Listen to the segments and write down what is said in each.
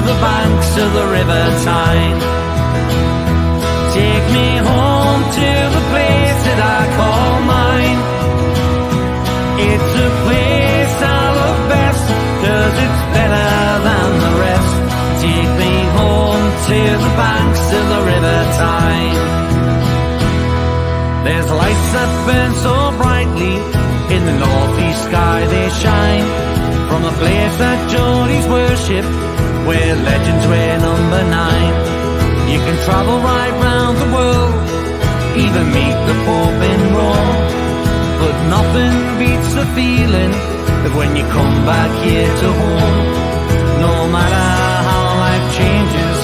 the banks of the River Tyne. Take me home to the place that I call mine. It's a place I love best, 'cause it's better than the rest. Take me home to the banks of the River Tyne. There's lights that burn so brightly, in the northeast sky they shine. From a place that Geordies worship, where legends wear number 9. You can travel right round the world, even meet the Pope in Rome. But nothing beats the feeling of when you come back here to home. No matter how life changes,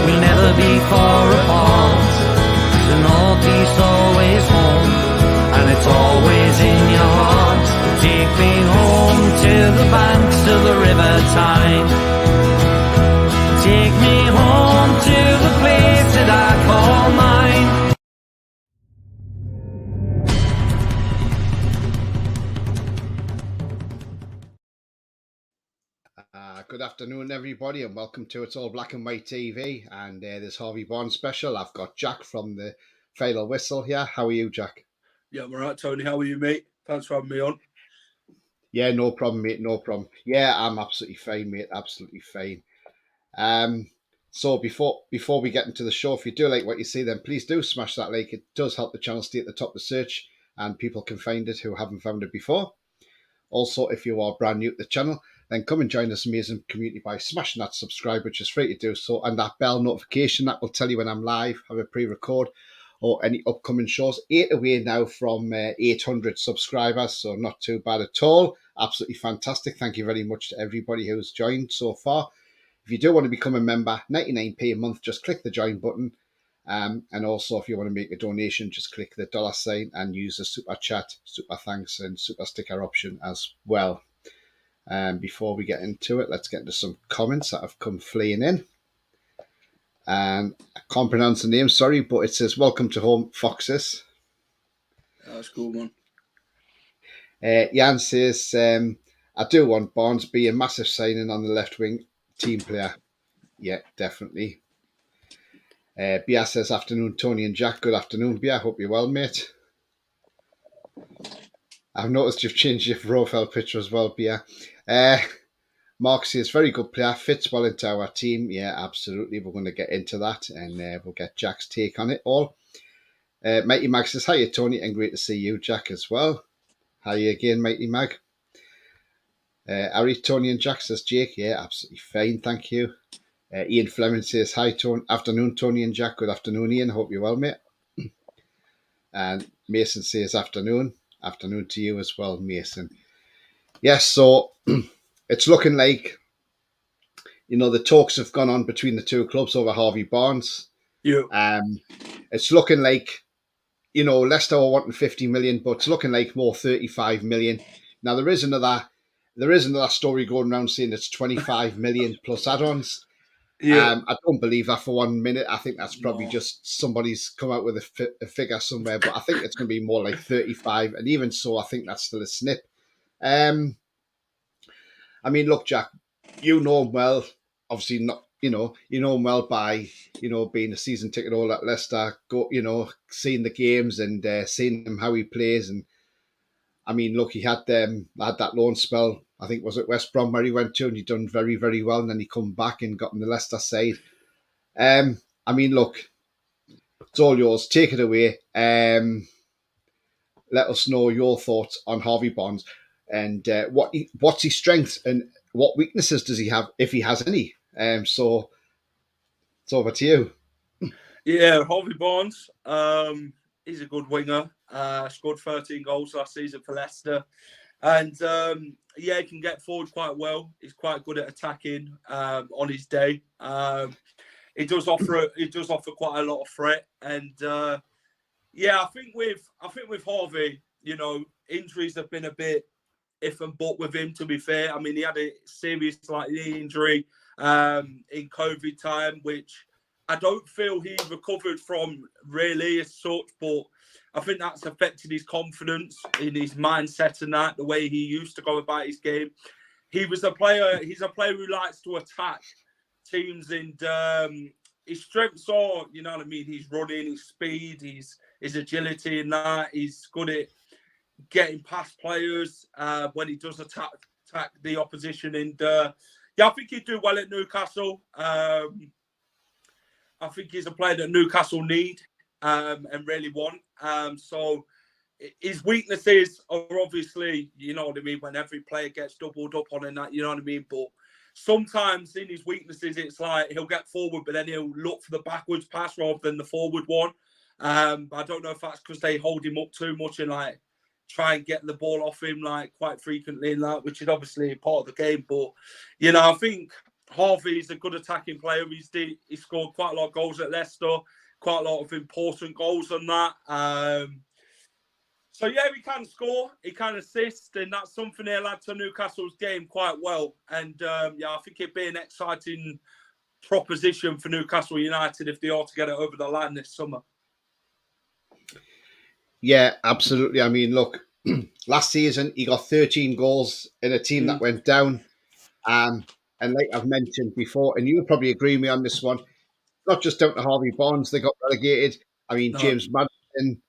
we'll never be far apart. The northeast always home, and it's always in your heart. Take me home to the banks of the River Tyne. Take me home to the place that I call mine. Good afternoon, everybody, and welcome to It's All Black and White TV. And this Harvey Barnes special. I've got Jack from the Final Whistle here. How are you, Jack? Yeah, I'm all right, Tony. How are you, mate? Thanks for having me on. Yeah, no problem, mate. No problem. Yeah, I'm absolutely fine, mate. Absolutely fine. So before we get into the show, if you do like what you see, then please do smash that like. It does help the channel stay at the top of the search, and people can find it who haven't found it before. Also, if you are brand new to the channel, then come and join this amazing community by smashing that subscribe, which is free to do so, and that bell notification that will tell you when I'm live, have a pre-record, or any upcoming shows. 8 away now from 800 subscribers, so not too bad at all. Absolutely fantastic. Thank you very much to everybody who's joined so far. If you do want to become a member, 99p a month, just click the join button. And also, if you want to make a donation, just click the $sign and use the super chat, super thanks, and super sticker option as well. Before we get into it, let's get into some comments that have come fleeing in. And I can't pronounce the name, sorry, but it says, "Welcome to home, Foxes." That's cool, man. Jan says, "I do want Barnes be a massive signing on the left wing, team player." Yeah, definitely. Bia says, "Afternoon, Tony and Jack." Good afternoon, Bia. Hope you're well, mate. I've noticed you've changed your profile picture as well, Bia. Mark says, "Very good player, fits well into our team." Yeah, absolutely. We're going to get into that, and we'll get Jack's take on it all. Mighty Mag says, "Hiya, Tony, and great to see you, Jack, as well." Hiya again, Mighty Mag. Harry, Tony and Jack says, "Jake." Yeah, absolutely fine, thank you. Ian Fleming says, "Hi, Tony. Afternoon, Tony and Jack." Good afternoon, Ian. Hope you're well, mate. And Mason says, "Afternoon." Afternoon to you as well, Mason. Yes, so it's looking like, the talks have gone on between the two clubs over Harvey Barnes. Yeah. It's looking like, Leicester are wanting 50 million, but it's looking like more 35 million. Now, there is another story going around saying it's 25 million plus add-ons. Yeah. I don't believe that for 1 minute. I think that's probably just somebody's come out with a figure somewhere, but I think it's going to be more like 35. And even so, I think that's still a snip. I mean, look, Jack, you know him well. Obviously, not. You know him well by being a season ticket holder at Leicester. Seeing the games and seeing him how he plays. And I mean, look, he had that loan spell. I think was it West Brom where he went to, and he done very, very well. And then he come back and got on the Leicester side. I mean, look, it's all yours. Take it away. Let us know your thoughts on Harvey Barnes and what's his strengths and what weaknesses does he have, if he has any. So it's over to you. Yeah, Harvey Barnes. He's a good winger. Scored 13 goals last season for Leicester. And he can get forward quite well. He's quite good at attacking on his day. He does offer quite a lot of threat. And I think with Harvey, injuries have been a bit if and but with him, to be fair. I mean, he had a serious knee injury in COVID time, which I don't feel he recovered from really as such, but I think that's affected his confidence in his mindset and that, the way he used to go about his game. He's a player who likes to attack teams, and his strengths are, you know what I mean, he's running, his speed, his agility and that. He's good at getting past players when he does attack the opposition. And yeah, I think he'd do well at Newcastle. I think he's a player that Newcastle need and really want. So his weaknesses are obviously, you know what I mean, when every player gets doubled up on and that, you know what I mean? But sometimes in his weaknesses, it's like he'll get forward, but then he'll look for the backwards pass rather than the forward one. I don't know if that's because they hold him up too much and like try and get the ball off him like quite frequently in that, which is obviously part of the game. But, you know, I think Harvey's a good attacking player. He scored quite a lot of goals at Leicester, quite a lot of important goals on that. So, yeah, he can score, he can assist, and that's something he'll add to Newcastle's game quite well. And, yeah, I think it'd be an exciting proposition for Newcastle United if they are to get it over the line this summer. Yeah, absolutely. I mean, look, last season he got 13 goals in a team that went down. And like I've mentioned before, and you'll probably agree with me on this one, not just down to Harvey Barnes, they got relegated. I mean, No. James Maddison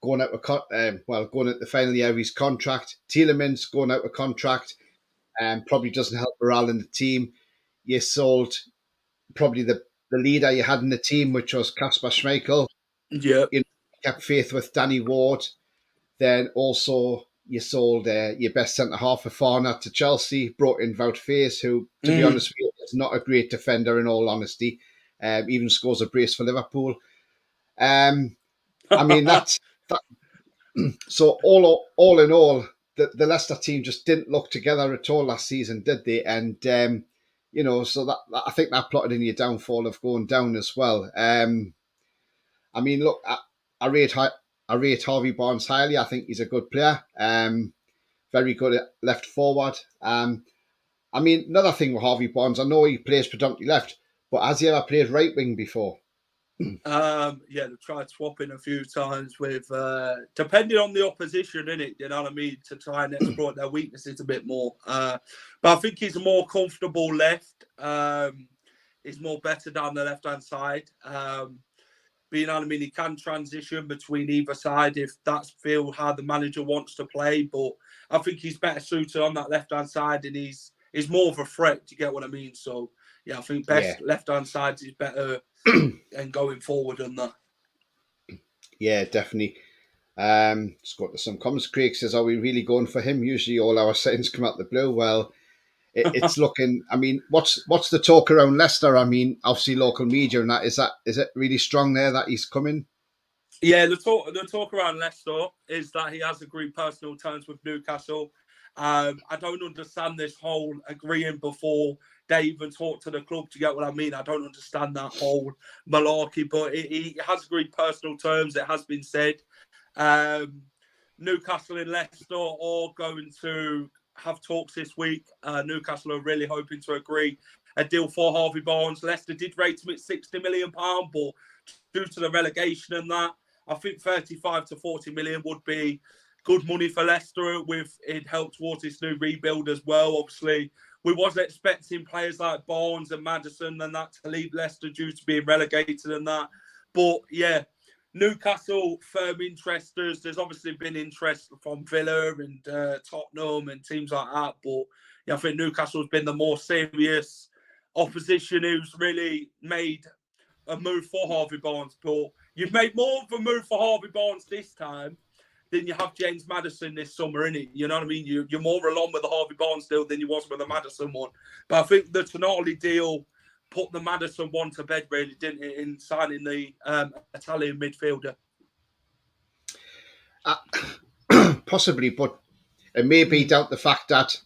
going out the final year of his contract. Tielemans going out of contract, probably doesn't help morale in the team. You sold probably the leader you had in the team, which was Kasper Schmeichel. Yeah. You kept faith with Danny Ward. Then also you sold your best centre half for Farner to Chelsea, brought in Wout Faes, who, to be honest with you, is not a great defender in all honesty. Even scores a brace for Liverpool. I mean, that. So all in all, the Leicester team just didn't look together at all last season, did they? And you know, so that I think that plotted in your downfall of going down as well. I mean, look, I rate Harvey Barnes highly. I think he's a good player. Very good at left forward. I mean, another thing with Harvey Barnes, I know he plays predominantly left, but has he ever played right wing before? Yeah, they've tried swapping a few times with, depending on the opposition, innit? You know what I mean? To try and exploit their weaknesses a bit more. But I think he's more comfortable left. He's more better down the left-hand side. But you know what I mean? He can transition between either side if that's how the manager wants to play. But I think he's better suited on that left-hand side, and he's more of a threat, do you get what I mean? So, yeah, I think best left-hand side is better and going forward on that. Yeah, definitely. Just got to some comments. Craig says, are we really going for him? Usually all our signs come out the blue. Well, it's looking, I mean, what's the talk around Leicester? I mean, obviously local media and that, is it really strong there that he's coming? Yeah, the talk around Leicester is that he has agreed personal terms with Newcastle. I don't understand this whole agreeing before they even talk to the club, to get what I mean. I don't understand that whole malarkey, but he has agreed personal terms. It has been said. Newcastle and Leicester are going to have talks this week. Newcastle are really hoping to agree a deal for Harvey Barnes. Leicester did rate him at £60 million, but due to the relegation and that, I think 35 to 40 million would be good money for Leicester. It helped towards this new rebuild as well. Obviously, we wasn't expecting players like Barnes and Maddison and that to leave Leicester due to being relegated and that. But yeah, Newcastle firm interesters. There's obviously been interest from Villa and Tottenham and teams like that. But yeah, I think Newcastle's been the more serious opposition who's really made a move for Harvey Barnes. But you've made more of a move for Harvey Barnes this time than you have James Maddison this summer, innit? You know what I mean? You're more along with the Harvey Barnes deal than you was with the Maddison one. But I think the Tonali deal put the Maddison one to bed, really, didn't it, in signing the Italian midfielder? Possibly, but it may be down to the fact that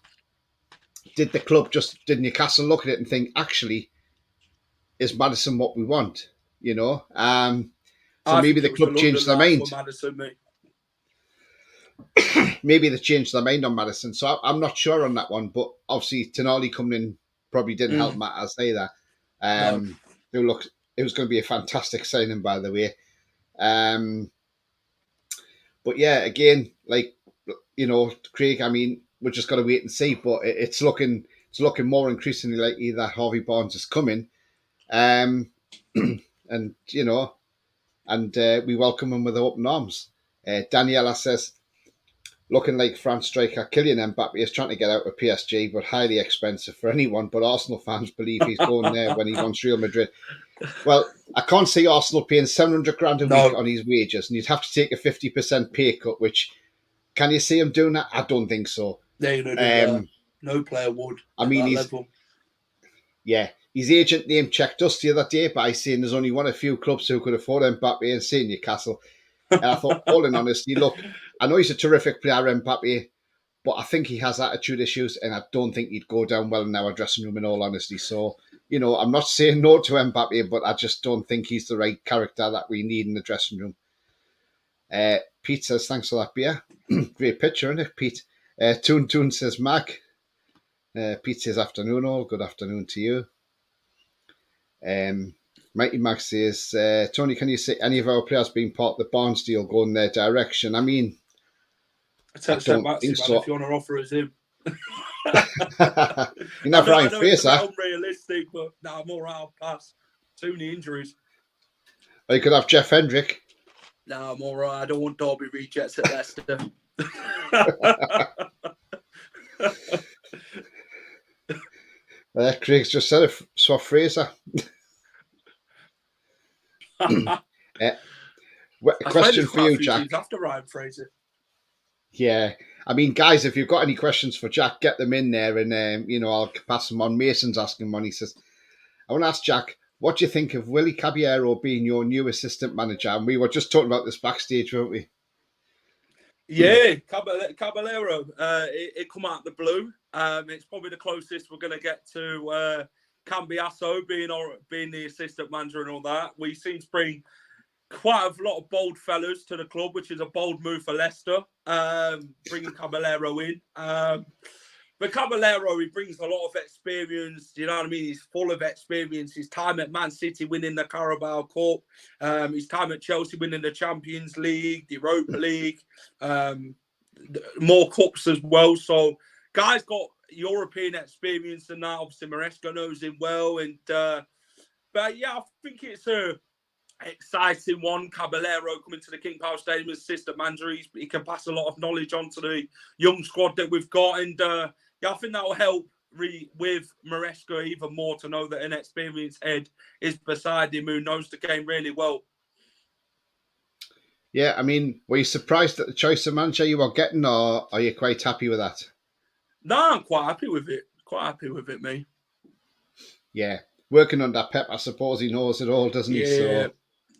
did Newcastle look at it and think, actually, is Maddison what we want? You know? So maybe the club changed their mind. Maybe they changed their mind on Maddison. So I'm not sure on that one. But obviously, Tonali coming in probably didn't help matters either. No. Look, it was going to be a fantastic signing, by the way. But yeah, again, like, you know, Craig, I mean, we're just got to wait and see. But it's looking it's looking more increasingly likely that Harvey Barnes is coming. And, you know, and we welcome him with open arms. Daniela says, looking like France striker Kylian Mbappe is trying to get out of PSG, but highly expensive for anyone. But Arsenal fans believe he's going there when he wants Real Madrid. Well, I can't see Arsenal paying 700 grand a week on his wages, and you'd have to take a 50% pay cut, which, can you see him doing that? I don't think so. No player would. I mean, his agent name checked us the other day by saying there's only one of few clubs who could afford Mbappe and say Newcastle. And I thought, all in honesty, look, I know he's a terrific player, Mbappe, but I think he has attitude issues, and I don't think he'd go down well in our dressing room, in all honesty. So, you know, I'm not saying no to Mbappe, but I just don't think he's the right character that we need in the dressing room. Pete says, thanks for that beer. Great picture, isn't it, Pete? Toon says, Mag. Pete says, afternoon all. Good afternoon to you. Mighty Max says, Tony, can you see any of our players being part of the Barnes deal going their direction? I mean, I don't think so. If you want to offer us him. You never Ryan Fraser. It's unrealistic, but I'm all right, I'll pass. Too many injuries. Or you could have Jeff Hendrick. No, I'm all right. I don't want Derby rejects at Leicester. Craig's just said it. Swap Fraser. Question for you, Jack. After Ryan Fraser. Yeah. I mean, guys, if you've got any questions for Jack, get them in there and, you know, I'll pass them on. Mason's asking one. He says, I want to ask Jack, what do you think of Willie Caballero being your new assistant manager? And we were just talking about this backstage, weren't we? Yeah, Caballero. It come out of the blue. It's probably the closest we're going to get to Cambiasso being the assistant manager and all that. We seem to bring quite a lot of bold fellas to the club, which is a bold move for Leicester, bringing Caballero in. But Caballero, he brings a lot of experience. You know what I mean? He's full of experience. His time at Man City winning the Carabao Cup, his time at Chelsea winning the Champions League, the Europa League, more cups as well. So, guys got European experience and that. Obviously, Maresca knows him well. But yeah, I think it's a exciting one. Caballero coming to the King Power Stadium as assistant manager. He can pass a lot of knowledge on to the young squad that we've got. And I think that will help with Maresca even more to know that an experienced head is beside him who knows the game really well. Yeah, I mean, were you surprised at the choice of manager you were getting, or are you quite happy with that? No, I'm quite happy with it. Quite happy with it, me. Yeah. Working under Pep, I suppose he knows it all, doesn't he? So...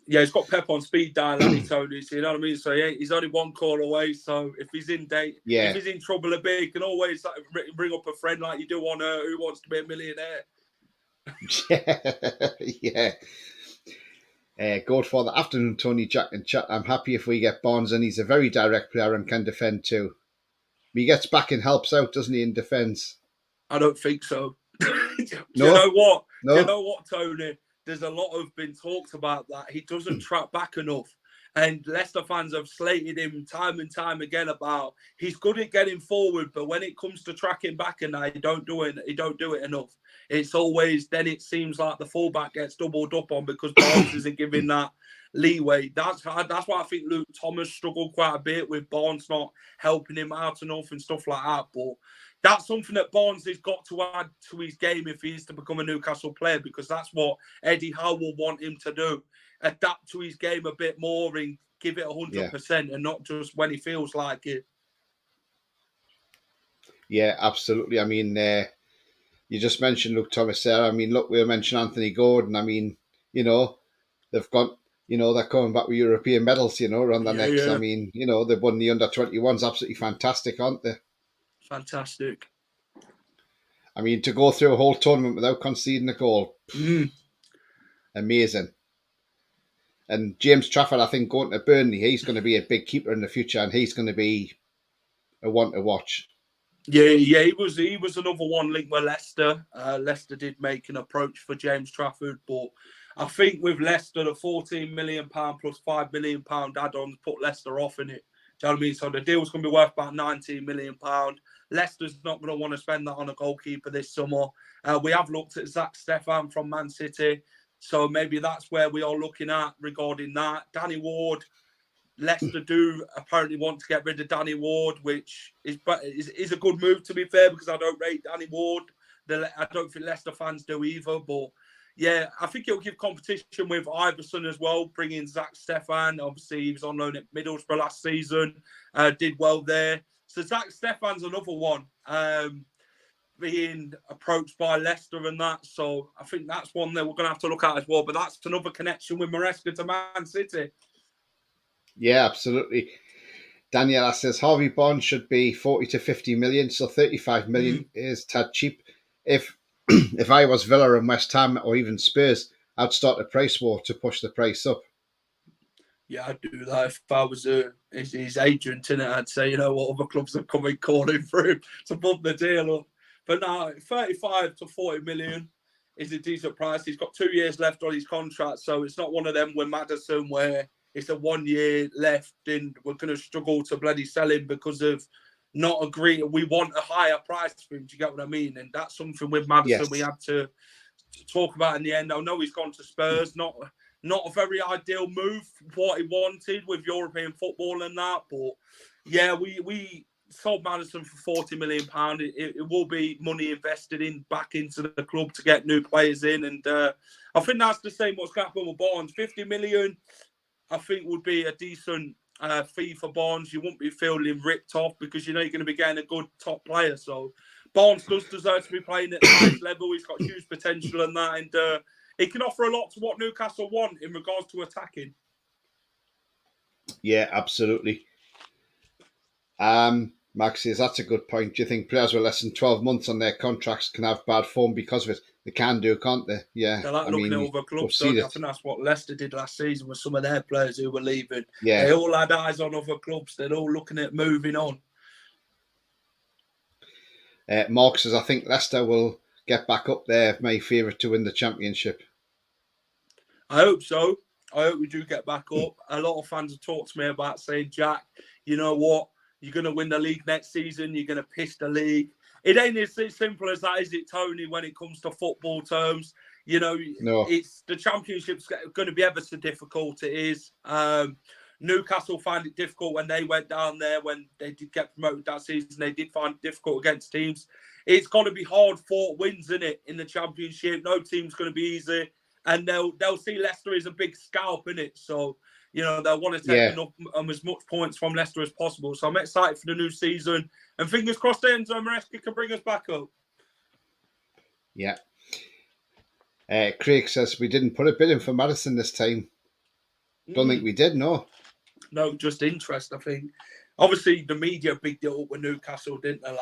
Yeah, he's got Pep on speed dial, Tony. So you know what I mean? So he's only one call away. So if he's in if he's in trouble a bit, he can always bring up a friend like you do on Who Wants to Be a Millionaire. Good for the afternoon, Tony, Jack and chat. I'm happy if we get Barnes, and he's a very direct player and can defend too. He gets back and helps out, doesn't he, in defence? I don't think so. No? You know what? No? You know what, Tony? There's a lot of been talked about that. He doesn't track back enough. And Leicester fans have slated him time and time again about he's good at getting forward, but when it comes to tracking back and that, he don't do it enough. It's always, then it seems like the fullback gets doubled up on because Barnes isn't giving that leeway. That's why I think Luke Thomas struggled quite a bit with Barnes not helping him out enough and stuff like that. But that's something that Barnes has got to add to his game if he is to become a Newcastle player, because that's what Eddie Howe will want him to do. Adapt to his game a bit more and give it 100% and not just when he feels like it. Yeah, absolutely. I mean, you just mentioned Luke Thomas there. I mean, look, we mentioned Anthony Gordon. I mean, you know, they've got, you know, they're coming back with European medals, you know, around the necks. Yeah. I mean, you know, they've won the under-21s. Absolutely fantastic, aren't they? Fantastic. I mean, to go through a whole tournament without conceding a goal. Amazing. And James Trafford, I think, going to Burnley, he's going to be a big keeper in the future, and he's going to be a one to watch. Yeah, he was another one linked with Leicester. Leicester did make an approach for James Trafford, but I think with Leicester, the £14 million plus £5 million add-ons put Leicester off in it. Do you know what I mean? So the deal's going to be worth about £19 million. Leicester's not going to want to spend that on a goalkeeper this summer. We have looked at Zach Stefan from Man City, so maybe that's where we are looking at regarding that. Danny Ward, Leicester do apparently want to get rid of Danny Ward, which is a good move, to be fair, because I don't rate Danny Ward. I don't think Leicester fans do either, but yeah, I think it'll give competition with Iverson as well, bringing Zach Stefan. Obviously, he was on loan at Middlesbrough last season, did well there. So Zach Stefan's another one being approached by Leicester and that. So I think that's one that we're going to have to look at as well. But that's another connection with Maresca to Man City. Yeah, absolutely. Daniela says Harvey Barnes should be 40 to 50 million, so 35 million is tad cheap. If I was Villa and West Ham or even Spurs, I'd start a price war to push the price up. Yeah, I'd do that if I was his agent, and I'd say, you know what, other clubs are coming calling for him to bump the deal up. But now, 35 to 40 million is a decent price. He's got 2 years left on his contract, so it's not one of them with Maddison where it's a 1 year left and we're going to struggle to bloody sell him because of not agreeing. We want a higher price for him. Do you get what I mean? And that's something with Maddison we had to talk about in the end. I know he's gone to Spurs, not a very ideal move, what he wanted with European football and that. But yeah, we sold Maddison for £40 million. It will be money invested back into the club to get new players in. And I think that's the same what's going to happen with Barnes. 50 million, I think, would be a decent fee for Barnes. You won't be feeling ripped off because you know you're going to be getting a good top player. So Barnes does deserve to be playing at the highest level. He's got huge potential and that. And he can offer a lot to what Newcastle want in regards to attacking. Yeah, absolutely. Max says that's a good point. Do you think players with less than 12 months on their contracts can have bad form because of it? They can do, can't they? Yeah. They're like looking at other clubs. I think that's what Leicester did last season with some of their players who were leaving. Yeah. They all had eyes on other clubs. They're all looking at moving on. Mark says, I think Leicester will get back up there. My favourite to win the championship. I hope so. I hope we do get back up. A lot of fans have talked to me about saying, Jack, you know what? You're going to win the league next season. You're going to piss the league. It ain't as simple as that, is it, Tony, when it comes to football terms? You know, it's the championship's going to be ever so difficult. It is. Newcastle find it difficult when they went down there, when they did get promoted that season. They did find it difficult against teams. It's got to be hard-fought wins, isn't it, in the championship? No team's going to be easy. And they'll see Leicester as a big scalp, in it. So, you know, they'll want to take as much points from Leicester as possible. So I'm excited for the new season. And fingers crossed Enzo Maresca can bring us back up. Yeah. Craig says we didn't put a bid in for Maddison this time. Don't think we did, no. No, just interest, I think. Obviously, the media bigged it up with Newcastle, didn't they? Like,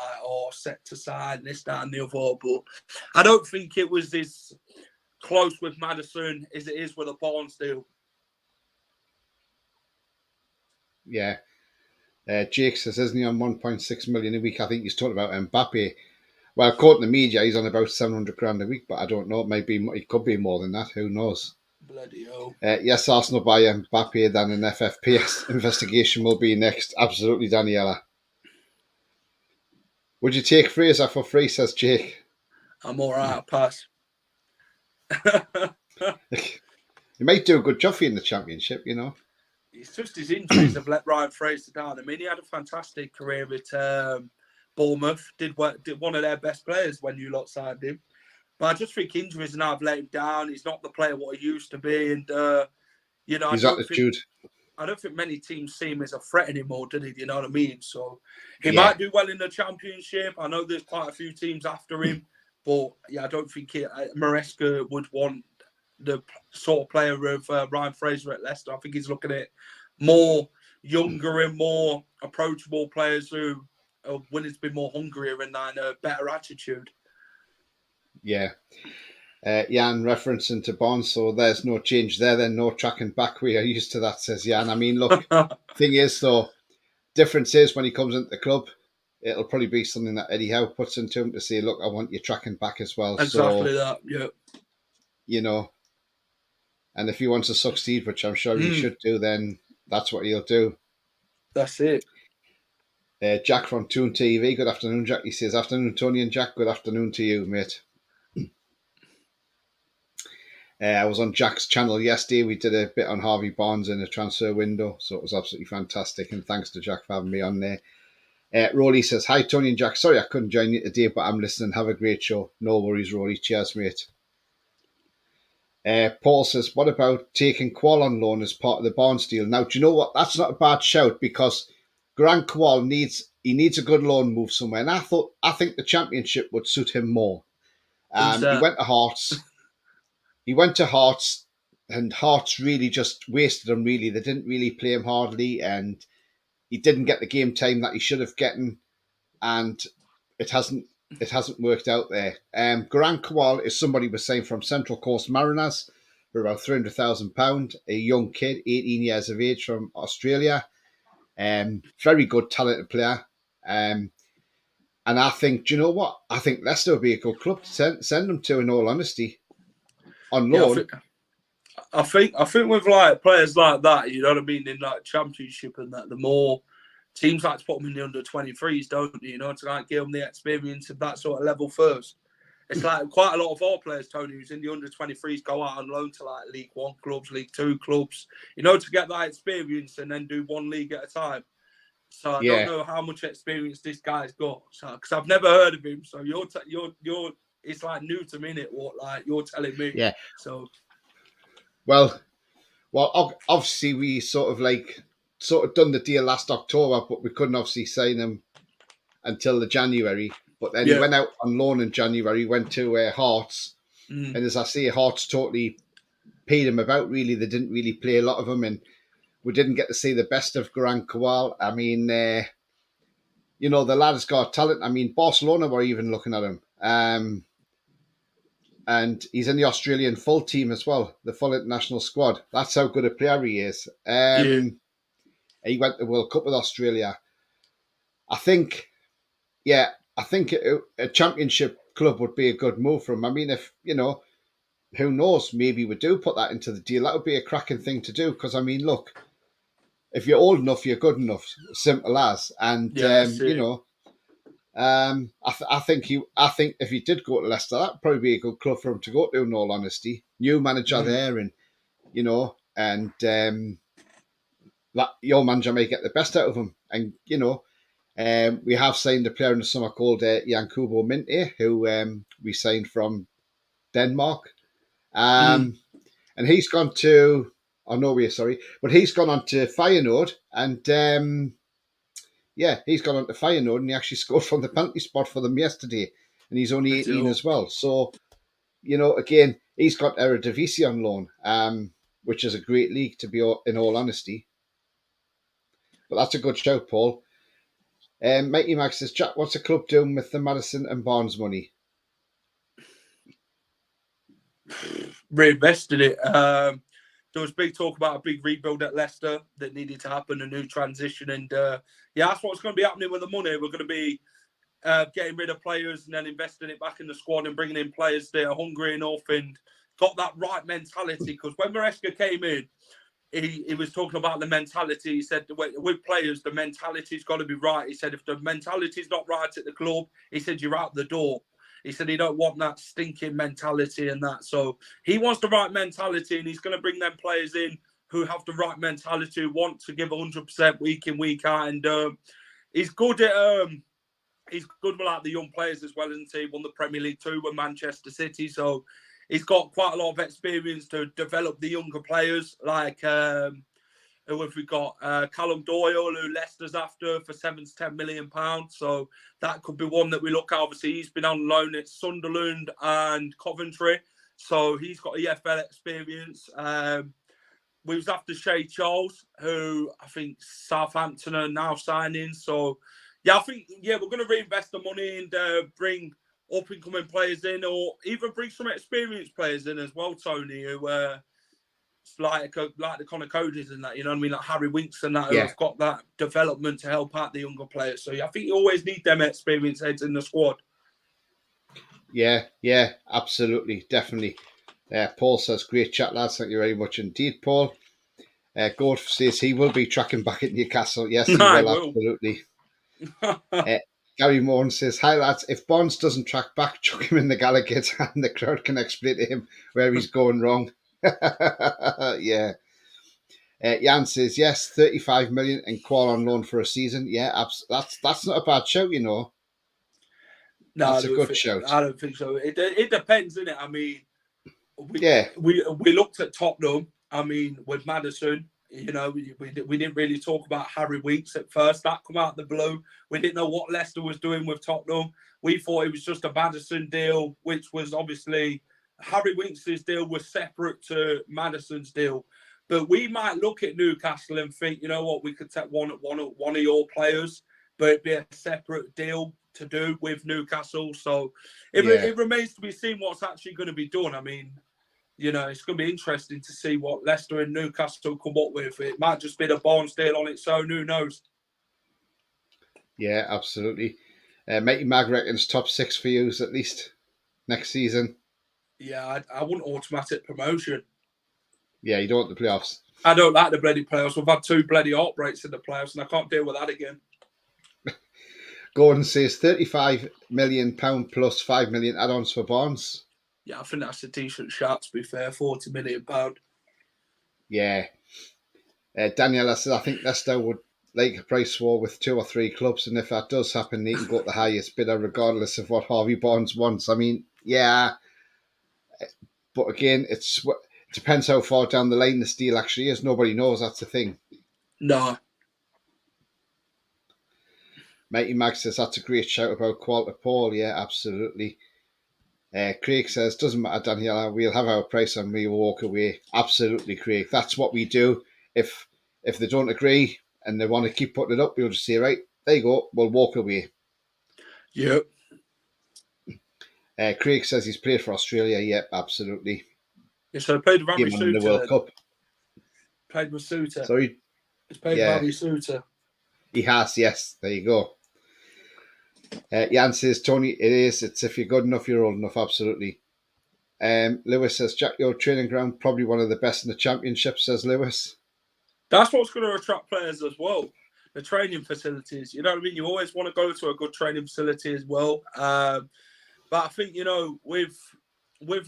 set to sign, this, that, and the other. But I don't think it was as close with Maddison as it is with a Barnes deal. Yeah. Jake says, isn't he on 1.6 million a week? I think he's talking about Mbappe. Well, according to the media, he's on about 700 grand a week, but I don't know. It could be more than that. Who knows? Bloody hell. Yes, Arsenal buy Mbappe, then an FFPS investigation will be next. Absolutely, Daniela. Would you take Fraser for free, says Jake? I'm all right, I'll pass. He might do a good job for you in the championship, you know. It's just his injuries have let Ryan Fraser down. I mean, he had a fantastic career at Bournemouth. Did one of their best players when you lot signed him. But I just think injuries now have let him down. He's not the player what he used to be. And, you know, his attitude. I don't think many teams see him as a threat anymore, do they? You know what I mean? So he might do well in the championship. I know there's quite a few teams after him. But, yeah, I don't think Maresca would want the sort of player of Ryan Fraser at Leicester. I think he's looking at more younger and more approachable players who are willing to be more hungrier and a better attitude. Yeah. Jan referencing to Barnes, so there's no change there, then no tracking back. We are used to that, says Jan. I mean, look, thing is, though, difference is when he comes into the club, it'll probably be something that Eddie Howe puts into him to say, look, I want you tracking back as well. Exactly that, yeah. You know, and if he wants to succeed, which I'm sure he should do, then that's what he'll do. That's it. Jack from Toon TV. Good afternoon, Jack. He says, afternoon, Tony and Jack. Good afternoon to you, mate. I was on Jack's channel yesterday. We did a bit on Harvey Barnes in the transfer window, so it was absolutely fantastic. And thanks to Jack for having me on there. Rolly says, hi, Tony and Jack. Sorry I couldn't join you today, but I'm listening. Have a great show. No worries, Rolly. Cheers, mate. Paul says, what about taking Qual on loan as part of the Barnes deal? Now, do you know what? That's not a bad shout, because Grant Qual needs a good loan move somewhere. And I think the Championship would suit him more. He went to Hearts. And Hearts really just wasted him, really. They didn't really play him hardly, and he didn't get the game time that he should have gotten, and it hasn't worked out there. Garant Kowal is somebody we're saying from Central Coast Mariners for about £300,000, a young kid, 18 years of age, from Australia. Very good, talented player. And I think, do you know what? I think Leicester would be a good club to send them to, in all honesty, on loan. Yeah, I think with like players like that, you know what I mean, in like Championship and that, the more teams like to put them in the under-23s, don't you? You know, to like give them the experience of that sort of level first. It's like quite a lot of our players, Tony, who's in the under-23s, go out on loan to like League One clubs, League Two clubs, you know, to get that experience and then do one league at a time. So I don't know how much experience this guy's got, because I've never heard of him. So you're it's like new to me, what like you're telling me. Yeah. So. Well, obviously we sort of done the deal last October, but we couldn't obviously sign him until the January. But then he went out on loan in January, went to Hearts, and as I say, Hearts totally paid him about. Really, they didn't really play a lot of him, and we didn't get to see the best of Garant Kowal. I mean, you know, the lad's got talent. I mean, Barcelona were even looking at him. And he's in the Australian full team as well, the full international squad. That's how good a player he is. He went to the World Cup with Australia. I think a Championship club would be a good move for him. I mean, if, you know, who knows, maybe we do put that into the deal. That would be a cracking thing to do, because, I mean, look, if you're old enough, you're good enough. Simple as. And, you know, I think if he did go to Leicester, that'd probably be a good club for him to go to, in all honesty. New manager there, and you know, and that your manager may get the best out of him. And you know, we have signed a player in the summer called Jankubo Minte, who we signed from Denmark, and he's gone to Norway, but he's gone on to Feyenoord, and he's gone on to Feyenoord, and he actually scored from the penalty spot for them yesterday, and he's only 18 as well. So, you know, again, he's got Eredivisie on loan, which is a great league, to be in all honesty. But that's a good show, Paul. Mighty Max says, Jack, what's the club doing with the Madison and Barnes money? Reinvested it. There was big talk about a big rebuild at Leicester that needed to happen, a new transition. And that's what's going to be happening with the money. We're going to be getting rid of players and then investing it back in the squad and bringing in players that are hungry enough and got that right mentality. Because when Maresca came in, he was talking about the mentality. He said, with players, the mentality's got to be right. He said, if the mentality's not right at the club, he said, you're out the door. He said he don't want that stinking mentality and that. So he wants the right mentality, and he's going to bring them players in who have the right mentality, who want to give 100% week in, week out. And he's good at with like the young players as well, isn't he? He won the Premier League 2 with Manchester City. So he's got quite a lot of experience to develop the younger players, like who have we got? Callum Doyle, who Leicester's after for £7 to £10 million. So that could be one that we look at. Obviously, he's been on loan at Sunderland and Coventry. So he's got EFL experience. We was after Shay Charles, who I think Southampton are now signing. So, I think, we're going to reinvest the money and bring up-and-coming players in, or even bring some experienced players in as well, Tony, who like the Connor Codys and that, you know what I mean, like Harry Winks and that, who have got that development to help out the younger players. So I think you always need them experienced heads in the squad. Yeah, absolutely, definitely. Paul says, great chat, lads. Thank you very much indeed, Paul. Goat says he will be tracking back at Newcastle. Yes, he will, absolutely. Gary Morn says, "Hi lads, if Bonds doesn't track back, chuck him in the Gallagher and the crowd can explain to him where he's going wrong." Yeah. Jan says, "Yes, 35 million and Qual on loan for a season." Yeah, that's not a bad shout, you know. No, That's a good shout. I don't think so. It depends, innit? I mean, Yeah. we looked at Tottenham. I mean, with Maddison, you know, we didn't really talk about Harry Winks at first. That come out of the blue. We didn't know what Leicester was doing with Tottenham. We thought it was just a Maddison deal, which was obviously Harry Winks' deal was separate to Maddison's deal. But we might look at Newcastle and think, you know what, we could take one of your players, but it'd be a separate deal to do with Newcastle. So it remains to be seen what's actually going to be done. I mean, you know, it's going to be interesting to see what Leicester and Newcastle come up with. It might just be the Barnes deal on its own. Who knows? Yeah, absolutely. Mighty Mag reckons top 6 for you at least next season. Yeah, I wouldn't automatic promotion. Yeah, you don't want the playoffs. I don't like the bloody playoffs. We've had 2 bloody heartbreaks in the playoffs, and I can't deal with that again. Gordon says £35 million plus £5 million add-ons for Barnes. Yeah, I think that's a decent shot, to be fair. £40 million. Yeah. Daniela says, "I think Leicester would like a price war with 2 or 3 clubs, and if that does happen, they can go to the highest bidder regardless of what Harvey Barnes wants." I mean, yeah. But again, it depends how far down the line this deal actually is. Nobody knows. That's the thing. No. Mighty Mag says, "That's a great shout about Qualter Paul." Yeah, absolutely. Craig says, "Doesn't matter, Daniela. We'll have our price and we walk away." Absolutely, Craig. That's what we do. If they don't agree and they want to keep putting it up, we'll just say, "Right, there you go. We'll walk away." Yep. Craig says he's played for Australia. Yep, absolutely. Yeah, so played with Harvey Game on in the Suter. World Cup. Played with Suter. Sorry? He's played with Harvey Suter. He has, yes. There you go. Jan says, "Tony, it is. It's if you're good enough, you're old enough." Absolutely. Lewis says, "Jack, your training ground, probably one of the best in the championship," says Lewis. That's what's going to attract players as well. The training facilities. You know what I mean? You always want to go to a good training facility as well. But I think, you know, with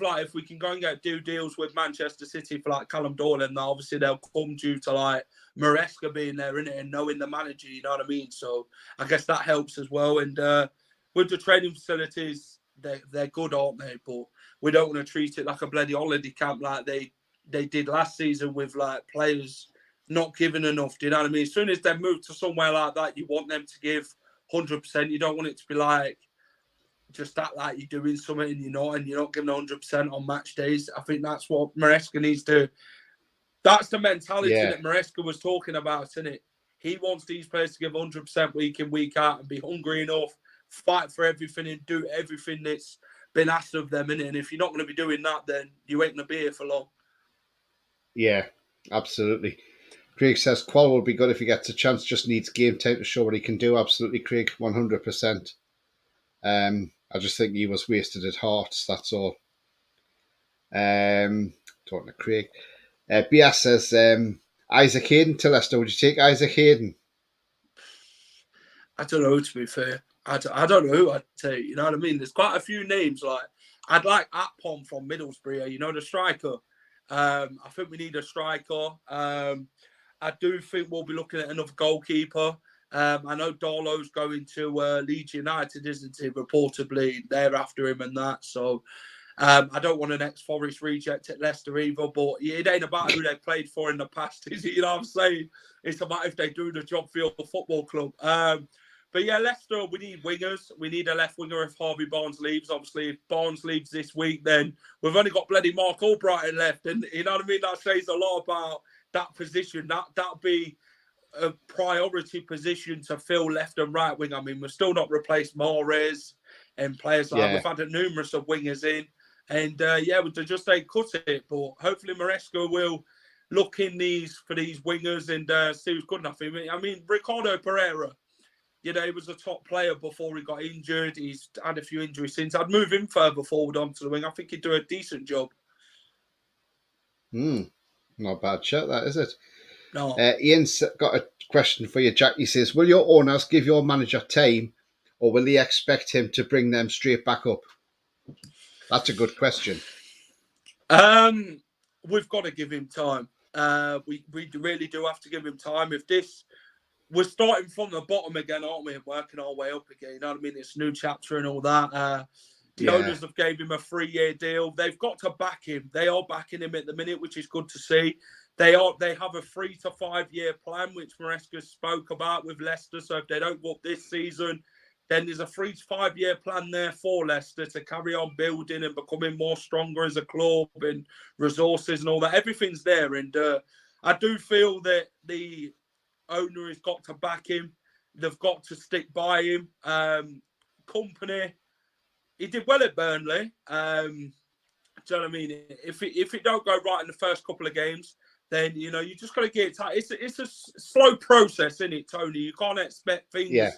like, if we can go and do deals with Manchester City for like Callum Doyle, and obviously they'll come due to like Maresca being there, innit, and knowing the manager, you know what I mean? So I guess that helps as well. And with the training facilities, they're good, aren't they? But we don't want to treat it like a bloody holiday camp like they did last season with like players not giving enough. Do you know what I mean? As soon as they move to somewhere like that, you want them to give 100%. You don't want it to be like just act like you're doing something and you're not giving 100% on match days. I think that's what Maresca needs to. That's the mentality that Maresca was talking about, isn't it? He wants these players to give 100% week in, week out, and be hungry enough, fight for everything, and do everything that's been asked of them, innit? And if you're not going to be doing that, then you ain't going to be here for long. Yeah, absolutely. Craig says, "Qual will be good if he gets a chance, just needs game time to show what he can do." Absolutely, Craig, 100%. I just think he was wasted at Hearts, that's all. Talking to Craig. BS says, Isaac Hayden to Leicester. Would you take Isaac Hayden? I don't know, to be fair. I don't know who I'd take, you know what I mean? There's quite a few names. Like, I'd like Atpom from Middlesbrough, you know, the striker. I think we need a striker. I do think we'll be looking at another goalkeeper. I know Darlow's going to Leeds United, isn't he? Reportedly, they're after him and that. So I don't want an ex-Forest reject at Leicester either. But it ain't about who they played for in the past, is it? You know what I'm saying? It's about if they do the job for your football club. But yeah, Leicester, we need wingers. We need a left winger if Harvey Barnes leaves. Obviously, if Barnes leaves this week, then we've only got bloody Mark Albrighton left. And you know what I mean? That says a lot about that position. That'd be a priority position to fill left and right wing. I mean, we've still not replaced Mahrez and players like that. We've had numerous of wingers in. And we just ain't cut it. But hopefully Maresca will look in for these wingers and see who's good enough. I mean, Ricardo Pereira, you know, he was a top player before he got injured. He's had a few injuries since. I'd move him further forward onto the wing. I think he'd do a decent job. Not a bad shot, that, is it? No. Ian's got a question for you, Jack. He says, will your owners give your manager time, or will they expect him to bring them straight back up? That's a good question. We've got to give him time. We really do have to give him time. If this, we're starting from the bottom again, aren't we? And working our way up again. You know what I mean? It's a new chapter and all that. The owners have gave him a 3-year deal. They've got to back him. They are backing him at the minute, which is good to see. They have a 3 to 5 year plan, which Maresca spoke about with Leicester. So if they don't go up this season, then there's a 3 to 5 year plan there for Leicester to carry on building and becoming more stronger as a club and resources and all that. Everything's there. And I do feel that the owner has got to back him. They've got to stick by him. Company, he did well at Burnley. Do you know what I mean? If it don't go right in the first couple of games, then, you know, you just got to get it tight. It's a slow process, isn't it, Tony? You can't expect things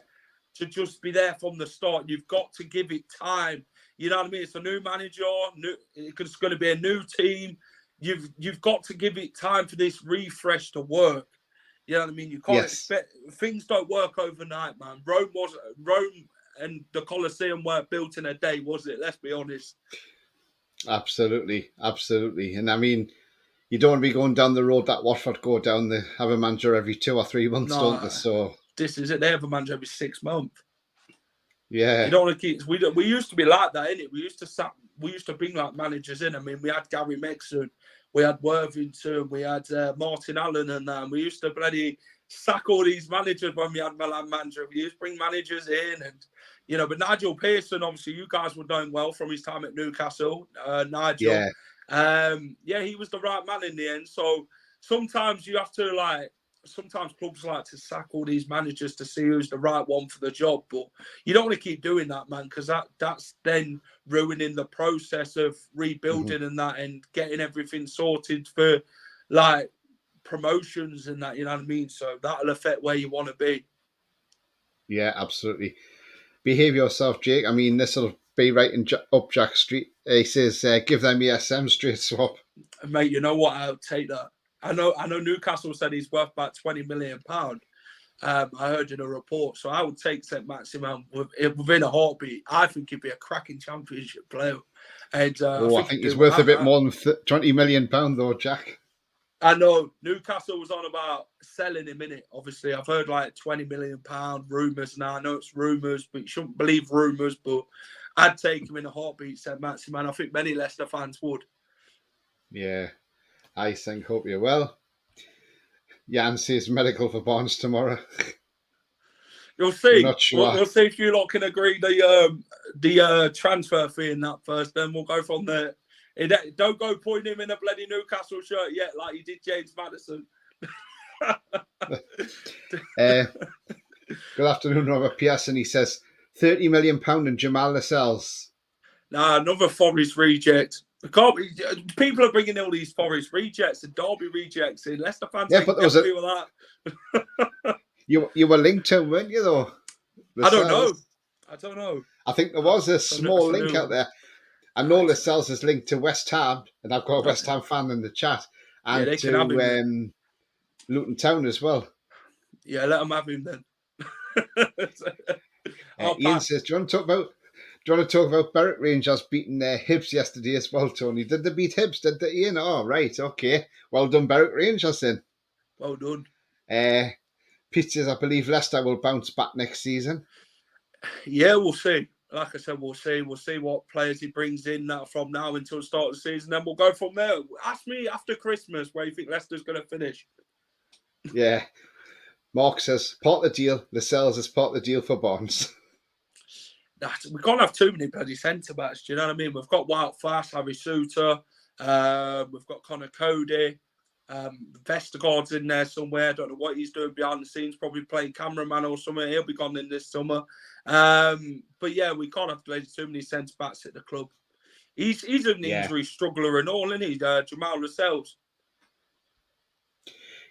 to just be there from the start. You've got to give it time. You know what I mean? It's a new manager. It's going to be a new team. You've got to give it time for this refresh to work. You know what I mean? You can't expect things don't work overnight, man. Rome and the Colosseum weren't built in a day, was it? Let's be honest. Absolutely. And I mean, you don't want to be going down the road that Watford go down. They have a manager every 2 or 3 months, don't they? So this is it. They have a manager every 6 months. Yeah. You don't want to keep. We used to be like that, innit? We used to bring like managers in. I mean, we had Gary Megson, we had Worthington, we had Martin Allen, and that. And we used to bloody sack all these managers when we had Milan manager. We used to bring managers in, and you know. But Nigel Pearson, obviously, you guys were doing well from his time at Newcastle. Nigel, he was the right man in the end. So sometimes you have to sometimes clubs like to sack all these managers to see who's the right one for the job, but you don't want to keep doing that, man, because that's then ruining the process of rebuilding and that, and getting everything sorted for like promotions and that, you know what I mean? So that'll affect where you want to be. Yeah, absolutely. Behave yourself, Jake. I mean, this will be right up Jack Street. He says, give them ESM straight swap. Mate, you know what? I'll take that. I know Newcastle said he's worth about £20 million. I heard in a report. So I would take St. Maximin within a heartbeat. I think he'd be a cracking championship player. And I think he's worth a bit more than £20 million, though, Jack. I know Newcastle was on about selling him, innit? Obviously, I've heard like £20 million rumours now. I know it's rumours, but you shouldn't believe rumours. But I'd take him in a heartbeat, St. Maximin. I think many Leicester fans would. Yeah. I think, hope you're well. Jan says medical for Barnes tomorrow. You'll see. I'm not sure. We'll see if you lot can agree the transfer fee in that first. Then we'll go from there. Don't go putting him in a bloody Newcastle shirt yet, like you did James Maddison. Good afternoon, Robert Pearson. He says £30 million and Jamal Lascelles. Nah, another Forest reject. People are bringing all these Forest rejects and Derby rejects in. Leicester fans ain't happy with that. You were linked to him, weren't you, though? I don't know. I think there was a small link out there. I know Lascelles is linked to West Ham, and I've got a West Ham fan in the chat, and to Luton Town as well. Yeah, let them have him then. Ian says, do you want to talk about Berwick Rangers beating Hibs yesterday as well, Tony? Did they beat Hibs? Did they, Ian? Oh, right, okay. Well done, Berwick Rangers then. Well done. Pete says, I believe Leicester will bounce back next season. Yeah, we'll see. Like I said, we'll see. We'll see what players he brings in from now until the start of the season. Then we'll go from there. Ask me after Christmas where you think Leicester's going to finish. Yeah. Mark says, part of the deal. Lascelles is part of the deal for Barnes. We can't have too many bloody centre-backs, do you know what I mean? We've got Wild Fast, Harry Suter. We've got Connor Cody. Vestergaard's in there somewhere. I don't know what he's doing behind the scenes. Probably playing cameraman or something. He'll be gone in this summer. But yeah, we can't have too many centre backs at the club. He's an injury struggler and all, isn't he? Jamal Lascelles.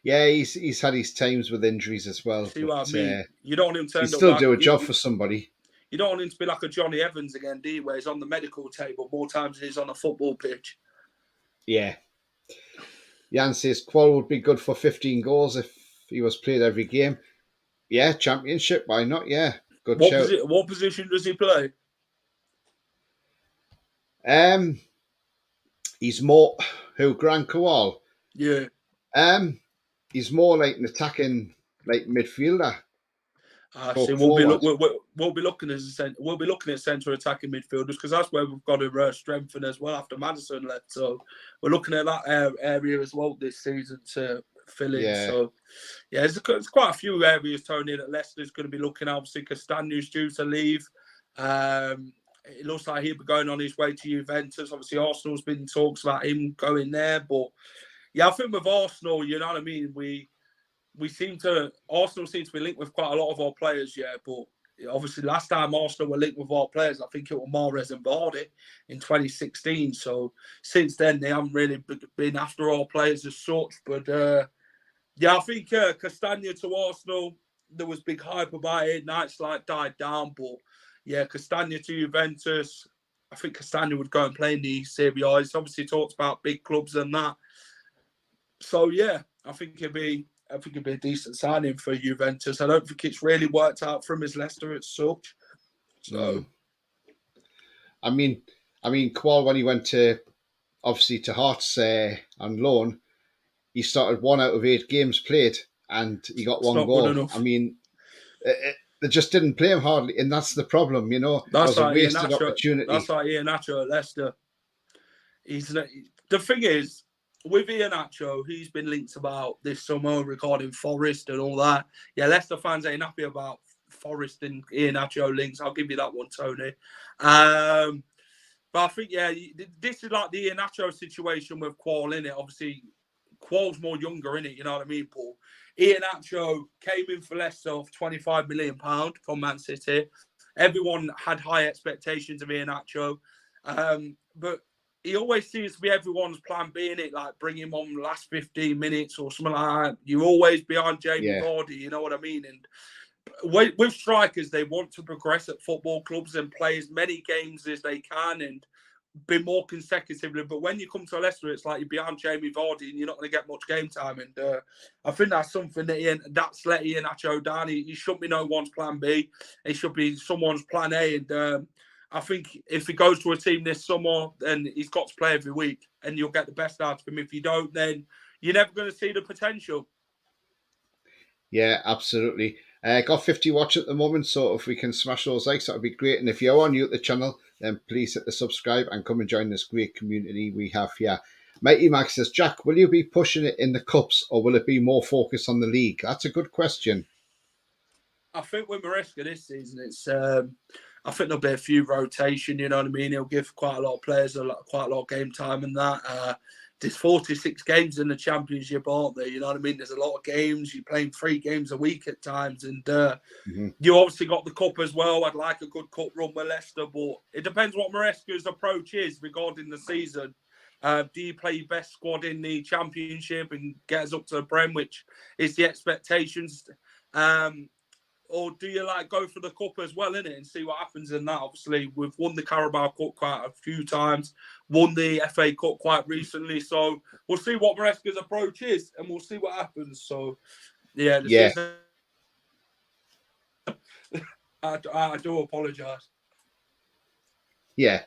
Yeah, he's had his times with injuries as well. See what I mean? You don't want him to he still do a job for somebody. You don't want him to be like a Johnny Evans again, do you? Where he's on the medical table more times than he's on a football pitch. Yeah. Jan says Qual would be good for 15 goals if he was played every game. Yeah, Championship, why not? Yeah, good shout. What position does he play? He's more Grant Kowal. Yeah. He's more like an attacking like midfielder. See, we'll be looking at centre attacking midfielders because that's where we've got to strengthen as well after Madison left. So we're looking at that area as well this season to fill in. Yeah. So yeah, there's quite a few areas, Tony, that Leicester's going to be looking at. Obviously, Castagne's due to leave. It looks like he'll be going on his way to Juventus. Obviously, Arsenal's been talks about him going there, but yeah, I think with Arsenal, you know what I mean. Arsenal seem to be linked with quite a lot of our players, yeah. But obviously, last time Arsenal were linked with our players, I think it was Mahrez and Vardy in 2016. So since then, they haven't really been after our players as such. But yeah, I think Castagne to Arsenal, there was big hype about it. Now it's like died down. But yeah, Castagne to Juventus, I think Castagne would go and play in the Serie A. He's obviously talks about big clubs and that. So yeah, I think it'd be a decent signing for Juventus. I don't think it's really worked out for him as Leicester as such. So, I mean, Qual, when he went to Hearts on loan, he started 1 out of 8 games played, and he got 1 goal. I mean, they just didn't play him hardly, and that's the problem. You know, that's a wasted opportunity. That's like Iheanacho at Leicester. The thing is, with Iheanacho, he's been linked about this summer regarding Forest and all that. Yeah, Leicester fans ain't happy about Forest and Iheanacho links. I'll give you that one, Tony. But I think, yeah, this is like the Iheanacho situation with Qual in it. Obviously, Qual's more younger in it, you know what I mean, Paul? Iheanacho came in for Leicester of £25 million from Man City. Everyone had high expectations of Iheanacho. But he always seems to be everyone's plan B in it, like bring him on the last 15 minutes or something like that. You're always behind Jamie Vardy, you know what I mean? And with strikers, they want to progress at football clubs and play as many games as they can and be more consecutively. But when you come to Leicester, it's like you're behind Jamie Vardy and you're not going to get much game time. And I think that's something that's let Iheanacho down. He shouldn't be no one's plan B. He should be someone's plan A. And I think if he goes to a team this summer, then he's got to play every week and you'll get the best out of him. If you don't, then you're never going to see the potential. Yeah, absolutely. Got 50 watch at the moment, so if we can smash those likes, that would be great. And if you're on the channel, then please hit the subscribe and come and join this great community we have here. Mighty Max says, Jack, will you be pushing it in the cups or will it be more focused on the league? That's a good question. I think with Maresca this season, it's I think there'll be a few rotation, you know what I mean? He'll give quite a lot of players quite a lot of game time and that. There's 46 games in the Championship, aren't there? You know what I mean? There's a lot of games. You're playing 3 games a week at times. And you obviously got the Cup as well. I'd like a good Cup run with Leicester, but it depends what Maresca's approach is regarding the season. Do you play your best squad in the Championship and get us up to the Prem, which is the expectations? Or do you go for the cup as well, innit, and see what happens in that? Obviously, we've won the Carabao Cup quite a few times, won the FA Cup quite recently. So we'll see what Maresca's approach is, and we'll see what happens. So, yeah. I do apologise. Yeah.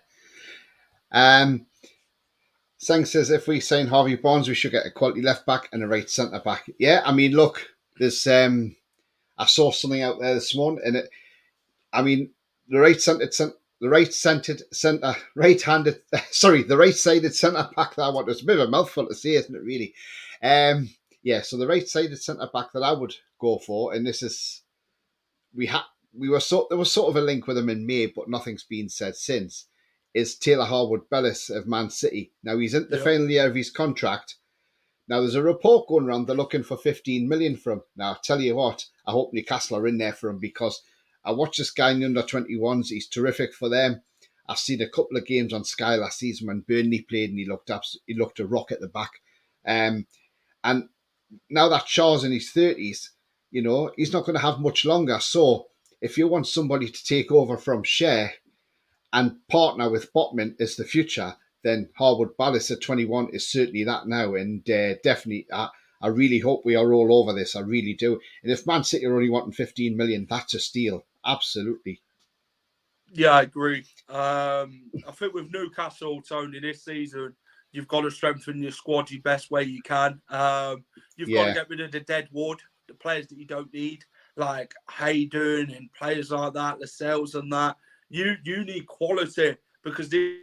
Sang says, if we sign Harvey Barnes, we should get a quality left back and a right centre back. Yeah, I mean, look, there's I saw something out there this morning, and the right-sided centre back that I want. It's a bit of a mouthful to say, isn't it? Really, so the right-sided centre back that I would go for, and this is there was sort of a link with him in May, but nothing's been said since. Is Taylor Harwood-Bellis of Man City? Now he's in the final year of his contract. Now, there's a report going around, they're looking for 15 million for him. Now, I'll tell you what, I hope Newcastle are in there for him because I watched this guy in the under-21s. He's terrific for them. I've seen a couple of games on Sky last season when Burnley played and he looked a rock at the back. And now that Shaw's in his 30s, he's not going to have much longer. So if you want somebody to take over from Shea and partner with Botman as the future, then Harwood Ballas at 21 is certainly that now. And definitely, I really hope we are all over this. I really do. And if Man City are only wanting 15 million, that's a steal. Absolutely. Yeah, I agree. I think with Newcastle, Tony, this season, you've got to strengthen your squad your best way you can. You've got to get rid of the dead wood, the players that you don't need, like Hayden and players like that, Lascelles and that. You need quality, because this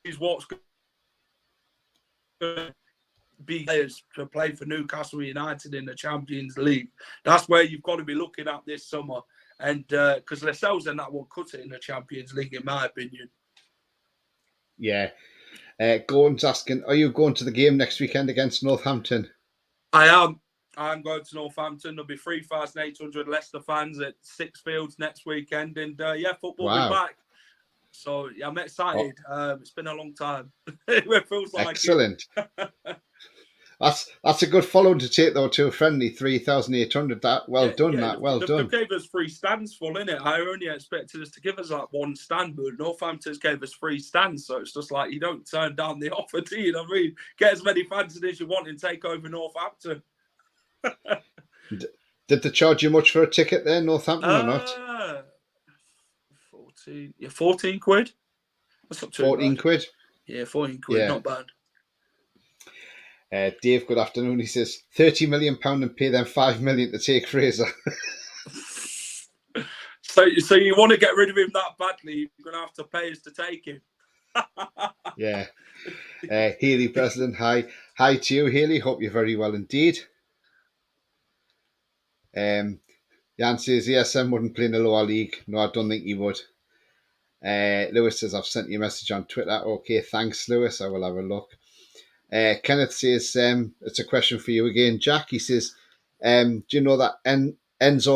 is what's going to be players to play for Newcastle United in the Champions League. That's where you've got to be looking at this summer. And because Lascelles and that will cut it in the Champions League, in my opinion. Yeah. Gordon's asking, are you going to the game next weekend against Northampton? I am. I'm going to Northampton. There'll be 3,800 Leicester fans at Six Fields next weekend. And football will be back. So yeah, I'm excited. It's been a long time. It feels like excellent. That's a good follow to take though to a friendly 3,800. That well done. They gave us 3 stands full, innit? I only expected us to give us like 1 stand, but Northampton's gave us 3 stands, so it's just like you don't turn down the offer, do you? Know what I mean, get as many fans as you want and take over Northampton. Did they charge you much for a ticket there, Northampton, or not? 14 quid. That's not too 14 bad. quid. Yeah, 14 quid, not bad. Dave, good afternoon. He says 30 million pound and pay them 5 million to take Fraser. So you want to get rid of him that badly? You're going to have to pay us to take him. Yeah. Haley President, hi to you, Haley. Hope you're very well indeed. Jan says ESM wouldn't play in the lower league. No, I don't think he would. Lewis says I've sent you a message on Twitter. Okay, thanks, Lewis. I will have a look. Kenneth says it's a question for you again, Jack. He says, do you know that Enzo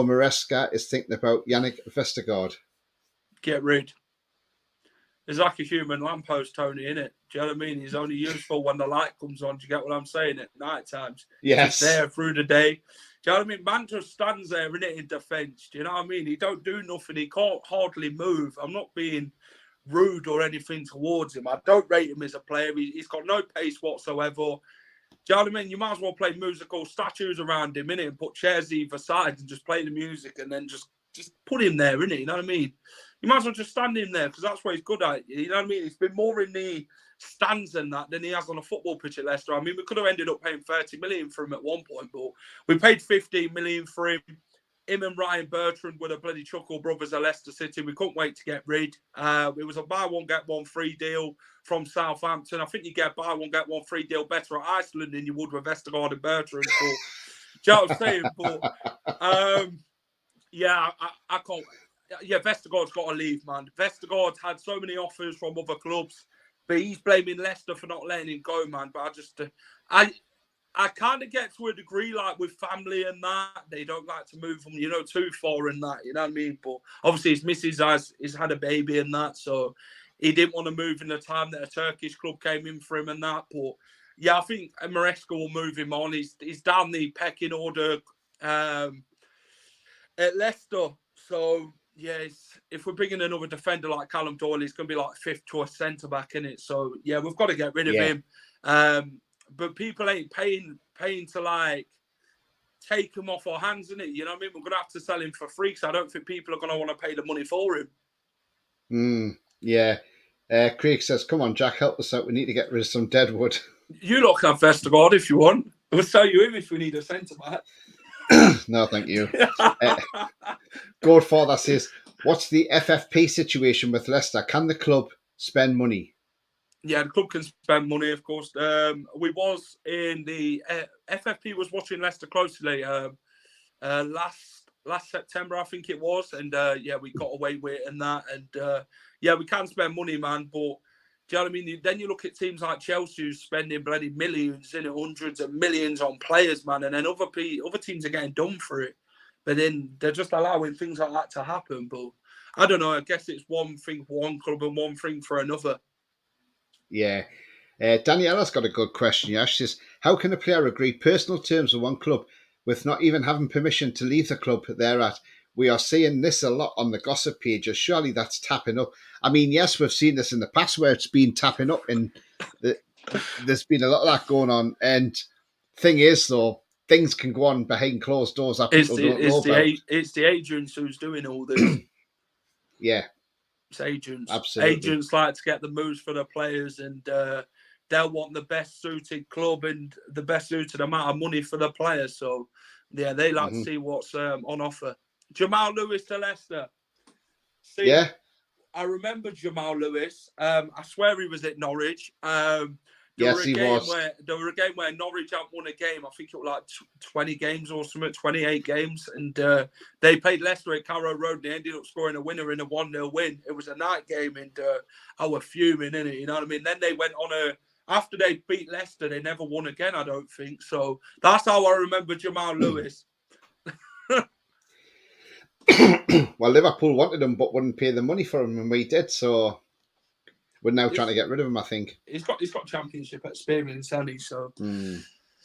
Maresca is thinking about Yannick Vestergaard? Get rid. It's like a human lamppost, Tony, innit? Do you know what I mean? He's only useful when the light comes on. Do you get what I'm saying? At night times. Yes. He's there through the day. Do you know what I mean? Man just stands there, innit, in defence. Do you know what I mean? He don't do nothing. He can't hardly move. I'm not being rude or anything towards him. I don't rate him as a player. He's got no pace whatsoever. Do you know what I mean? You might as well play musical statues around him, innit, and put chairs either side and just play the music and then just put him there, innit? You know what I mean? You might as well just stand him there because that's what he's good at. You know what I mean? He's been more in the stands than he has on a football pitch at Leicester. I mean, we could have ended up paying 30 million for him at one point, but we paid 15 million for him. Him and Ryan Bertrand were the bloody Chuckle brothers at Leicester City. We couldn't wait to get rid. It was a buy one, get one free deal from Southampton. I think you get buy one, get one free deal better at Iceland than you would with Vestergaard and Bertrand. But, do you know what I'm saying? But, yeah, I can't. Yeah, Vestergaard's got to leave, man. Vestergaard's had so many offers from other clubs, but he's blaming Leicester for not letting him go, man. But I kind of get to a degree, like with family and that, they don't like to move them, too far and that, you know what I mean? But obviously his missus has had a baby and that, so he didn't want to move in the time that a Turkish club came in for him and that. But yeah, I think Maresca will move him on. He's down the pecking order at Leicester. So yeah, if we're bringing another defender like Callum Doyle, he's going to be like 5th choice centre back, innit? So yeah, we've got to get rid of him. But people ain't paying to like take him off our hands, innit? You know what I mean? We're going to have to sell him for free because I don't think people are going to want to pay the money for him. Yeah. Craig says, come on, Jack, help us out. We need to get rid of some deadwood. You lot can have Vestergaard if you want. We'll sell you him if we need a centre back. No, thank you. Godfather says, what's the FFP situation with Leicester? Can the club spend money? Yeah, the club can spend money, of course. We was in the FFP was watching Leicester closely last September, I think it was, and we got away with it and that, and we can spend money, man. But do you know what I mean? Then you look at teams like Chelsea who's spending bloody millions, hundreds of millions on players, man, and then other teams are getting done for it. But then they're just allowing things like that to happen. But I don't know. I guess it's one thing for one club and one thing for another. Yeah. Daniella's got a good question. Yeah, she says, how can a player agree personal terms with one club with not even having permission to leave the club they're at? we are seeing this a lot on the gossip pages. Surely that's tapping up. I mean, yes, we've seen this in the past where it's been tapping up, and there's been a lot of that going on. And thing is, though, things can go on behind closed doors that people don't know about. It's the agents who's doing all this. Yeah. It's agents. Absolutely. Agents like to get the moves for the players, and they'll want the best suited club and the best suited amount of money for the players. So, yeah, they like to see what's on offer. Jamal Lewis to Leicester. Yeah. I remember Jamal Lewis. I swear he was at Norwich. Yes, he was. There were a game where Norwich hadn't won a game. I think it was like 20 games or something, 28 games. And they played Leicester at Carrow Road and they ended up scoring a winner in a 1-0 win. It was a night game and I was fuming, innit? You know what I mean? Then they went on after they beat Leicester, they never won again, I don't think. So that's how I remember Jamal Lewis. Well, Liverpool wanted him but wouldn't pay the money for him, and we did. So we're now trying to get rid of him, I think. He's got championship experience, hasn't he? So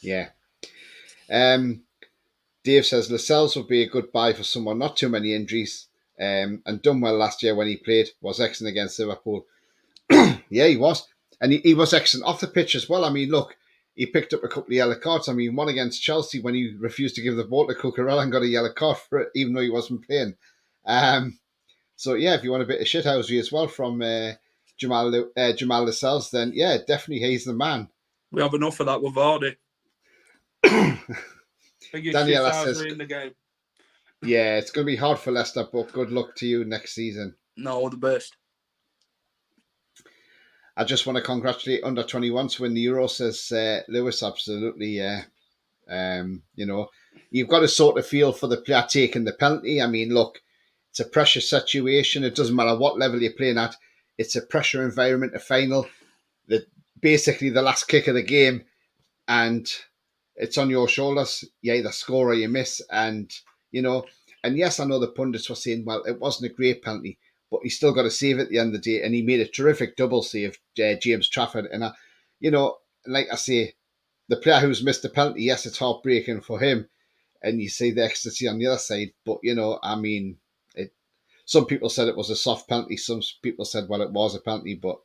yeah. Dave says Lascelles would be a good buy for someone, not too many injuries, and done well last year when he played. Was excellent against Liverpool. Yeah, he was, and he was excellent off the pitch as well. I mean, look, he picked up a couple of yellow cards. I mean, one against Chelsea when he refused to give the ball to Cucurella and got a yellow card for it, even though he wasn't playing. So yeah, if you want a bit of shithousery as well from Jamal Lascelles, then yeah, definitely he's the man. We have enough of that with Vardy. Biggest Daniela shithousery says, in the game. Yeah, it's going to be hard for Leicester, but good luck to you next season. No, all the best. I just want to congratulate under 21 to win the Euro, says Lewis. Absolutely, yeah. You know, you've got to sort of feel for the player taking the penalty. I mean, look, it's a pressure situation. It doesn't matter what level you're playing at. It's a pressure environment, a final. Basically the last kick of the game, and it's on your shoulders. You either score or you miss. And, you know, and yes, I know the pundits were saying, well, it wasn't a great penalty, but he still got a save at the end of the day, and he made a terrific double save, James Trafford. And, you know, like I say, the player who's missed the penalty, yes, it's heartbreaking for him, and you see the ecstasy on the other side. But, you know, I mean, some people said it was a soft penalty. Some people said, well, it was a penalty, but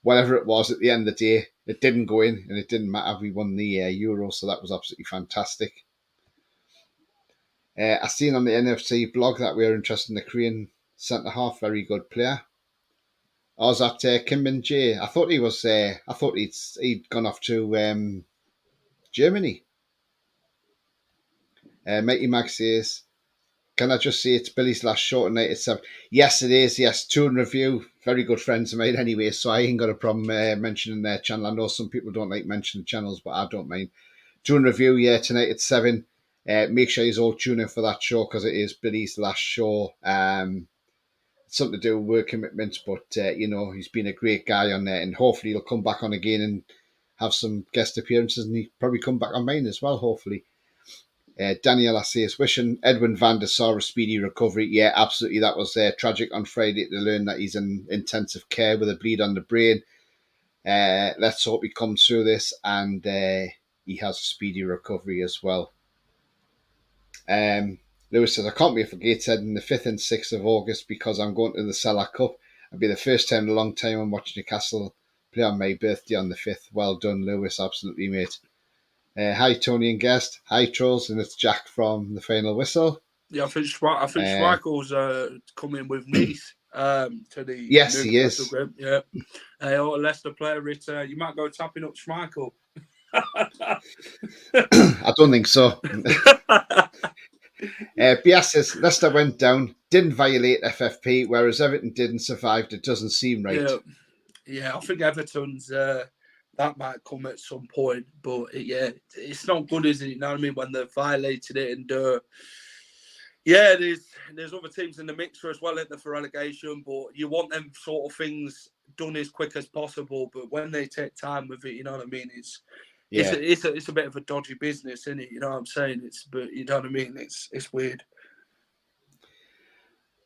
whatever it was, at the end of the day, it didn't go in, and it didn't matter. We won the Euro, so that was absolutely fantastic. I seen on the NFC blog that we are interested in the Korean centre-half, very good player. I was at Kim Min-jae. I thought he was. I thought he'd gone off to Germany. Mighty Mag says, "Can I just say it's Billy's last show tonight at 7?" Yes, it is. Yes, Toon Review, very good friends of mine anyway, so I ain't got a problem mentioning their channel. I know some people don't like mentioning channels, but I don't mind. Toon Review, yeah, tonight at 7. Make sure you all tune in for that show because it is Billy's last show. It's something to do with work commitments, but you know, he's been a great guy on there, and hopefully he'll come back on again and have some guest appearances, and he'll probably come back on mine as well, hopefully. Daniela says, wishing Edwin van der Sar a speedy recovery. Yeah, absolutely. That was tragic on Friday to learn that he's in intensive care with a bleed on the brain. Let's hope he comes through this and he has a speedy recovery as well. Lewis says, I can't wait for Gateshead on the 5th and 6th of August because I'm going to the Salah Cup. It'll be the first time in a long time I'm watching Newcastle play on my birthday on the 5th. Well done, Lewis. Absolutely, mate. Hi, Tony and guest. Hi, trolls, and it's Jack from the Final Whistle. Yeah, I think Schmeichel's coming with Nice to the yes, he is. Group. Yeah, or a Leicester player. You might go tapping up Schmeichel. I don't think so. Bias says Leicester went down, didn't violate FFP, whereas Everton did and survived. It doesn't seem right. Yeah, I think Everton's. That might come at some point, but yeah, it's not good, is it? You know what I mean? When they've violated it, and yeah, there's other teams in the mixer as well, for relegation. But you want them sort of things done as quick as possible. But when they take time with it, you know what I mean? It's a bit of a dodgy business, isn't it? You know what I'm saying? But you know what I mean? It's weird.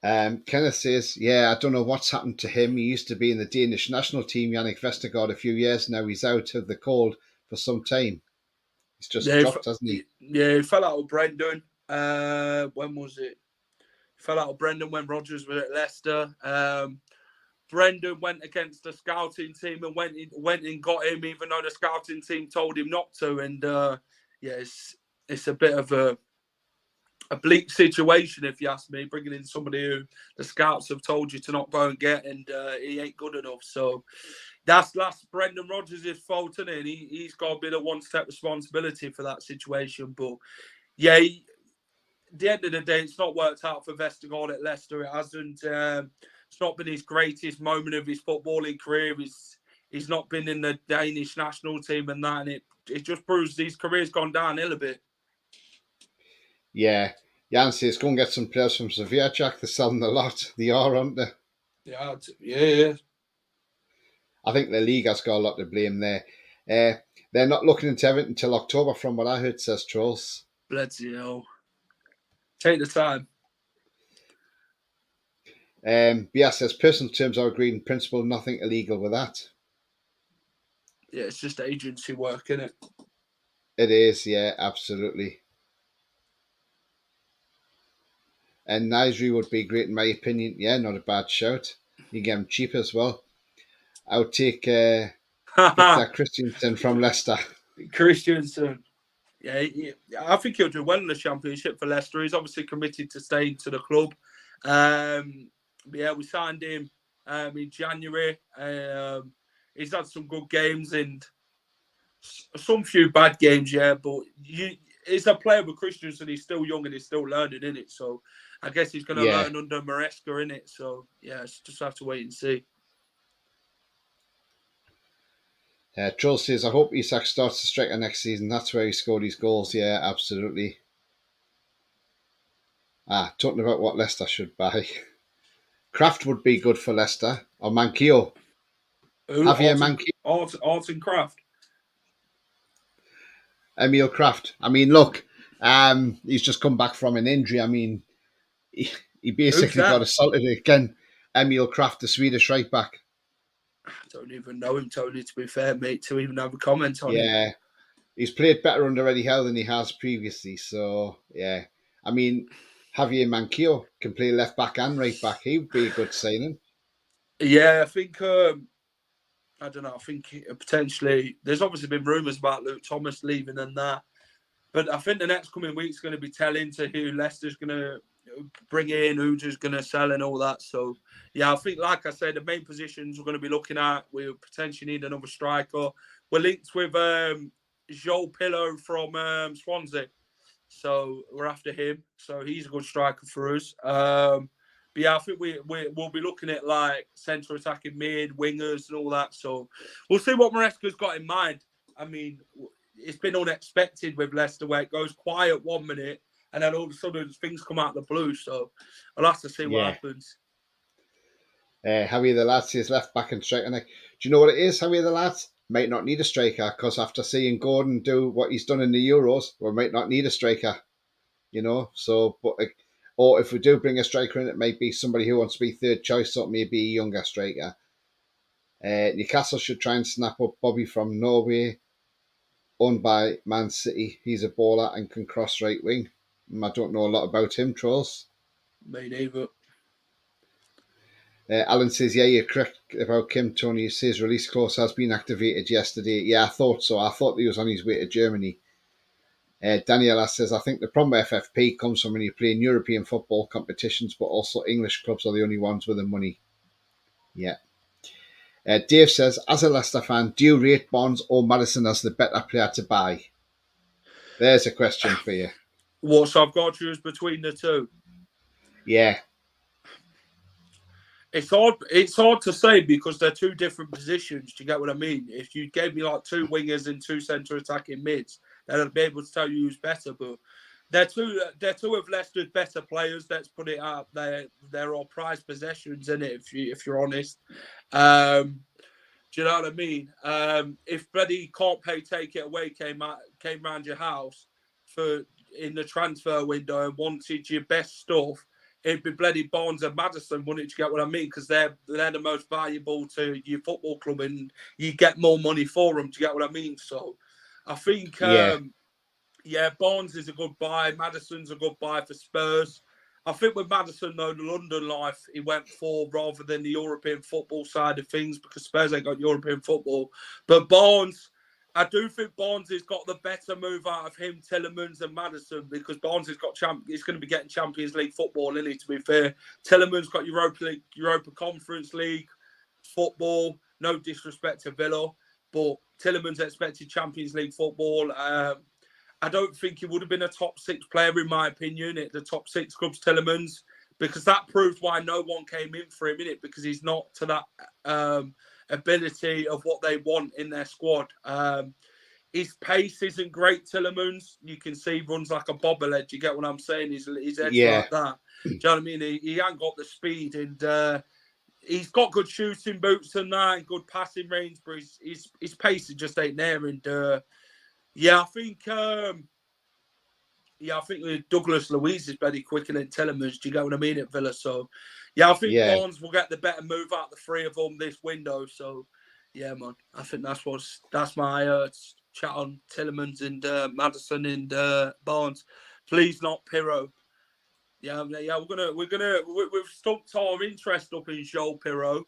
Kenneth says, yeah, I don't know what's happened to him. He used to be in the Danish national team, Yannick Vestergaard, a few years now. He's out of the cold for some time. He's just dropped, hasn't he? Yeah, he fell out with Brendan. When was it? fell out of Brendan when Rodgers was at Leicester. Brendan went against the scouting team and went and got him, even though the scouting team told him not to. And it's a bit of a bleak situation, if you ask me, bringing in somebody who the scouts have told you to not go and get, and he ain't good enough. So that's Brendan Rodgers' fault, isn't it? And he's got a bit of one-step responsibility for that situation. But yeah, at the end of the day, it's not worked out for Vestergaard at Leicester. It hasn't. It's not been his greatest moment of his footballing career. He's not been in the Danish national team and that, and it just proves his career's gone downhill a bit. Yeah. Yancy, let's go and get some players from Sevilla, Jack. They're selling a lot. They are, aren't they? Yeah. I think the league has got a lot to blame there. They're not looking into everything until October, from what I heard, says Trolls. Bloody hell. Take the time. BS says personal terms are agreed in principle, nothing illegal with that. Yeah, it's just agency work, isn't it? It is, yeah, absolutely. And Nisri would be great in my opinion. Yeah, not a bad shout. You get him cheap as well. I would take Victor Christensen from Leicester. Christensen. Yeah, I think he'll do well in the Championship for Leicester. He's obviously committed to staying to the club. We signed him in January. He's had some good games and some few bad games, yeah. But it's a player with Christensen. He's still young and he's still learning, in it. So I guess he's going to learn under Maresca, in it. So yeah, just have to wait and see. Troll says, I hope Isak starts to striker next season. That's where he scored his goals. Yeah, absolutely. Talking about what Leicester should buy. Kraft would be good for Leicester. Or Manquillo. Javier Manquillo. Art and Kraft. Emil Kraft. I mean, look, he's just come back from an injury. I mean, he basically got assaulted again. Emil Kraft, the Swedish right back. I don't even know him, Tony, to be fair, mate, to even have a comment on him. Yeah, he's played better under Eddie Howe than he has previously. So, yeah. I mean, Javier Manquillo can play left back and right back. He would be a good signing. Yeah, I think, I don't know, I think potentially, there's obviously been rumours about Luke Thomas leaving and that. But I think the next coming week's going to be telling to who Leicester's going to bring in, who's just going to sell and all that. So, yeah, I think, like I said, the main positions we're going to be looking at, we potentially need another striker. We're linked with Joel Pillow from Swansea. So we're after him. So he's a good striker for us. But yeah, I think we'll be looking at like centre attacking mid, wingers and all that. So we'll see what Maresca's got in mind. I mean, it's been unexpected with Leicester where it goes quiet 1 minute and then all of a sudden things come out of the blue. So I'll have to see what happens. Javier the Lad says left back and striker. Do you know what it is, Javier the Lad? Might not need a striker because after seeing Gordon do what he's done in the Euros, we might not need a striker. You know, so, but or if we do bring a striker in, it might be somebody who wants to be third choice, or maybe a younger striker. Newcastle should try and snap up Bobby from Norway, owned by Man City. He's a baller and can cross right wing. I don't know a lot about him, Trolls. Me neither. Alan says, yeah, you're correct about Kim. Tony says release clause has been activated yesterday. Yeah, I thought so. I thought he was on his way to Germany. Daniela says, I think the problem with FFP comes from when you play in European football competitions, but also English clubs are the only ones with the money. Yeah. Dave says, as a Leicester fan, do you rate Barnes or Maddison as the better player to buy? There's a question for you. What, so I've got to choose between the two? Yeah. It's hard to say because they're two different positions. Do you get what I mean? If you gave me like two wingers and two centre attacking mids, then I'd be able to tell you who's better. But they're two of Leicester's better players. Let's put it out there. They're all prized possessions, in it. If you're honest, do you know what I mean? If Brady can't pay take it away came round your house in the transfer window and wanted your best stuff, it'd be bloody Barnes and Maddison, wouldn't it? You get what I mean? Because they're the most valuable to your football club and you get more money for them. Do you get what I mean? So I think, Barnes is a good buy. Maddison's a good buy for Spurs. I think with Maddison, though, the London life he went for rather than the European football side of things because Spurs ain't got European football. But Barnes, I do think Barnes has got the better move out of him, Tielemans and Maddison, because Barnes has got he's going to be getting Champions League football, isn't he, to be fair. Tielemans got Europa League, Europa Conference League football. No disrespect to Villa, but Tielemans expected Champions League football. I don't think he would have been a top 6 player, in my opinion, at the top 6 clubs, Tielemans, because that proves why no one came in for him, innit? Because he's not to that ability of what they want in their squad. His pace isn't great, Tielemans. You can see he runs like a bobblehead. You get what I'm saying? His head's like that. Do you know what I mean? He ain't got the speed, and he's got good shooting boots and that, and good passing range, but his pace just ain't there. And I think Douglas Luiz is very quicker than Tielemans. Do you get what I mean at Villa? So, I think Barnes will get the better move out of the 3 of them this window. So, man, I think that's my chat on Tielemans and Maddison and Barnes. Please not Pirro. We've stumped our interest up in Joel Pirro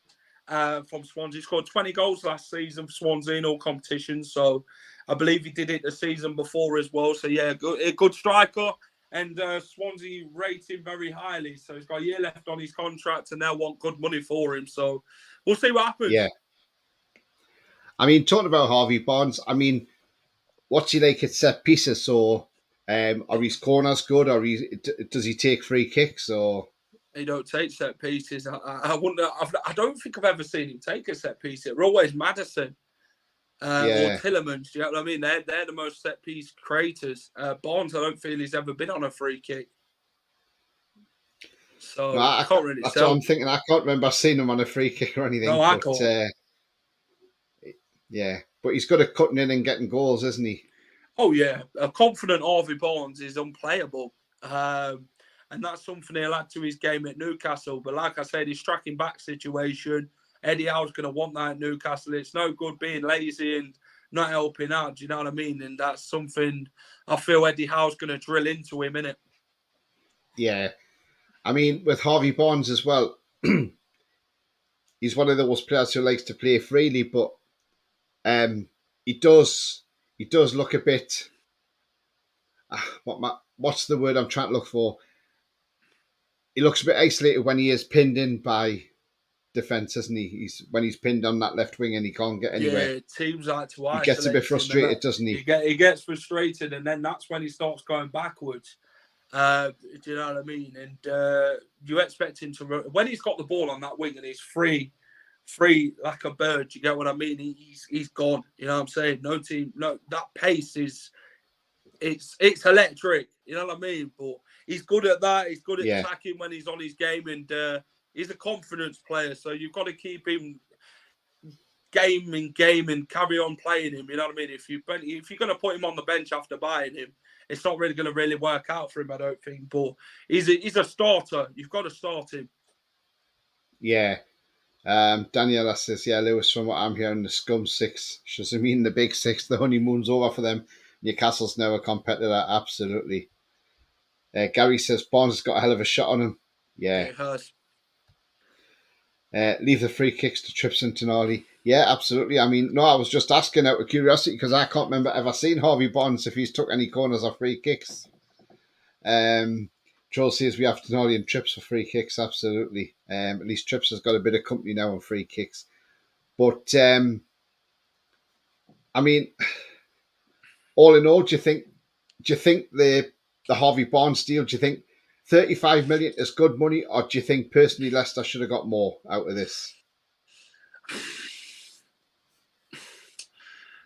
from Swansea. He scored 20 goals last season for Swansea in all competitions. So I believe he did it the season before as well. So a good striker, and Swansea rate him very highly. So he's got a year left on his contract and now want good money for him. So we'll see what happens. Yeah. I mean, talking about Harvey Barnes, I mean, what's he like at set pieces? So, are his corners good, or does he take free kicks? Or he don't take set pieces. I don't think I've ever seen him take a set piece. It's always Maddison or Tielemans. Do you know what I mean? They're the most set piece creators. Barnes, I don't feel he's ever been on a free kick. So I can't really that's tell. what I'm thinking. I can't remember seeing him on a free kick or anything. No, I can't. But he's good at cutting in and getting goals, isn't he? Oh, yeah. A confident Harvey Barnes is unplayable. And that's something he'll add to his game at Newcastle. But like I said, his tracking back situation, Eddie Howe's going to want that at Newcastle. It's no good being lazy and not helping out. Do you know what I mean? And that's something I feel Eddie Howe's going to drill into him, innit? Yeah. I mean, with Harvey Barnes as well, he's one of those players who likes to play freely, but he does look a bit. What's the word I'm trying to look for? He looks a bit isolated when he is pinned in by defence, isn't he? When he's pinned on that left wing and he can't get anywhere. Yeah, teams like to isolate. He gets a bit frustrated, doesn't he? He gets frustrated, and then that's when he starts going backwards. Do you know what I mean? And you expect him to when he's got the ball on that wing and he's free like a bird. You get what I mean? He's gone. You know what I'm saying? That pace is it's electric. You know what I mean? But he's good at that. He's good at attacking when he's on his game, and he's a confidence player. So you've got to keep him game and carry on playing him. You know what I mean? If you're going to put him on the bench after buying him, it's not really going to really work out for him, I don't think. But he's a starter. You've got to start him. Yeah. Daniela says, Lewis, from what I'm hearing, the scum 6 doesn't mean the big 6. The honeymoon's over for them. Newcastle's now a competitor, absolutely. Gary says Barnes has got a hell of a shot on him. Yeah, he has. Leave the free kicks to Trips and Tonali. Yeah, absolutely. I mean, no, I was just asking out of curiosity because I can't remember ever seeing Harvey Barnes if he's took any corners or free kicks. Joel says we have Tonali and Trips for free kicks, absolutely. At least Trips has got a bit of company now on free kicks. But, I mean, all in all, do you think the Harvey Barnes deal, do you think 35 million is good money, or do you think personally Leicester should have got more out of this?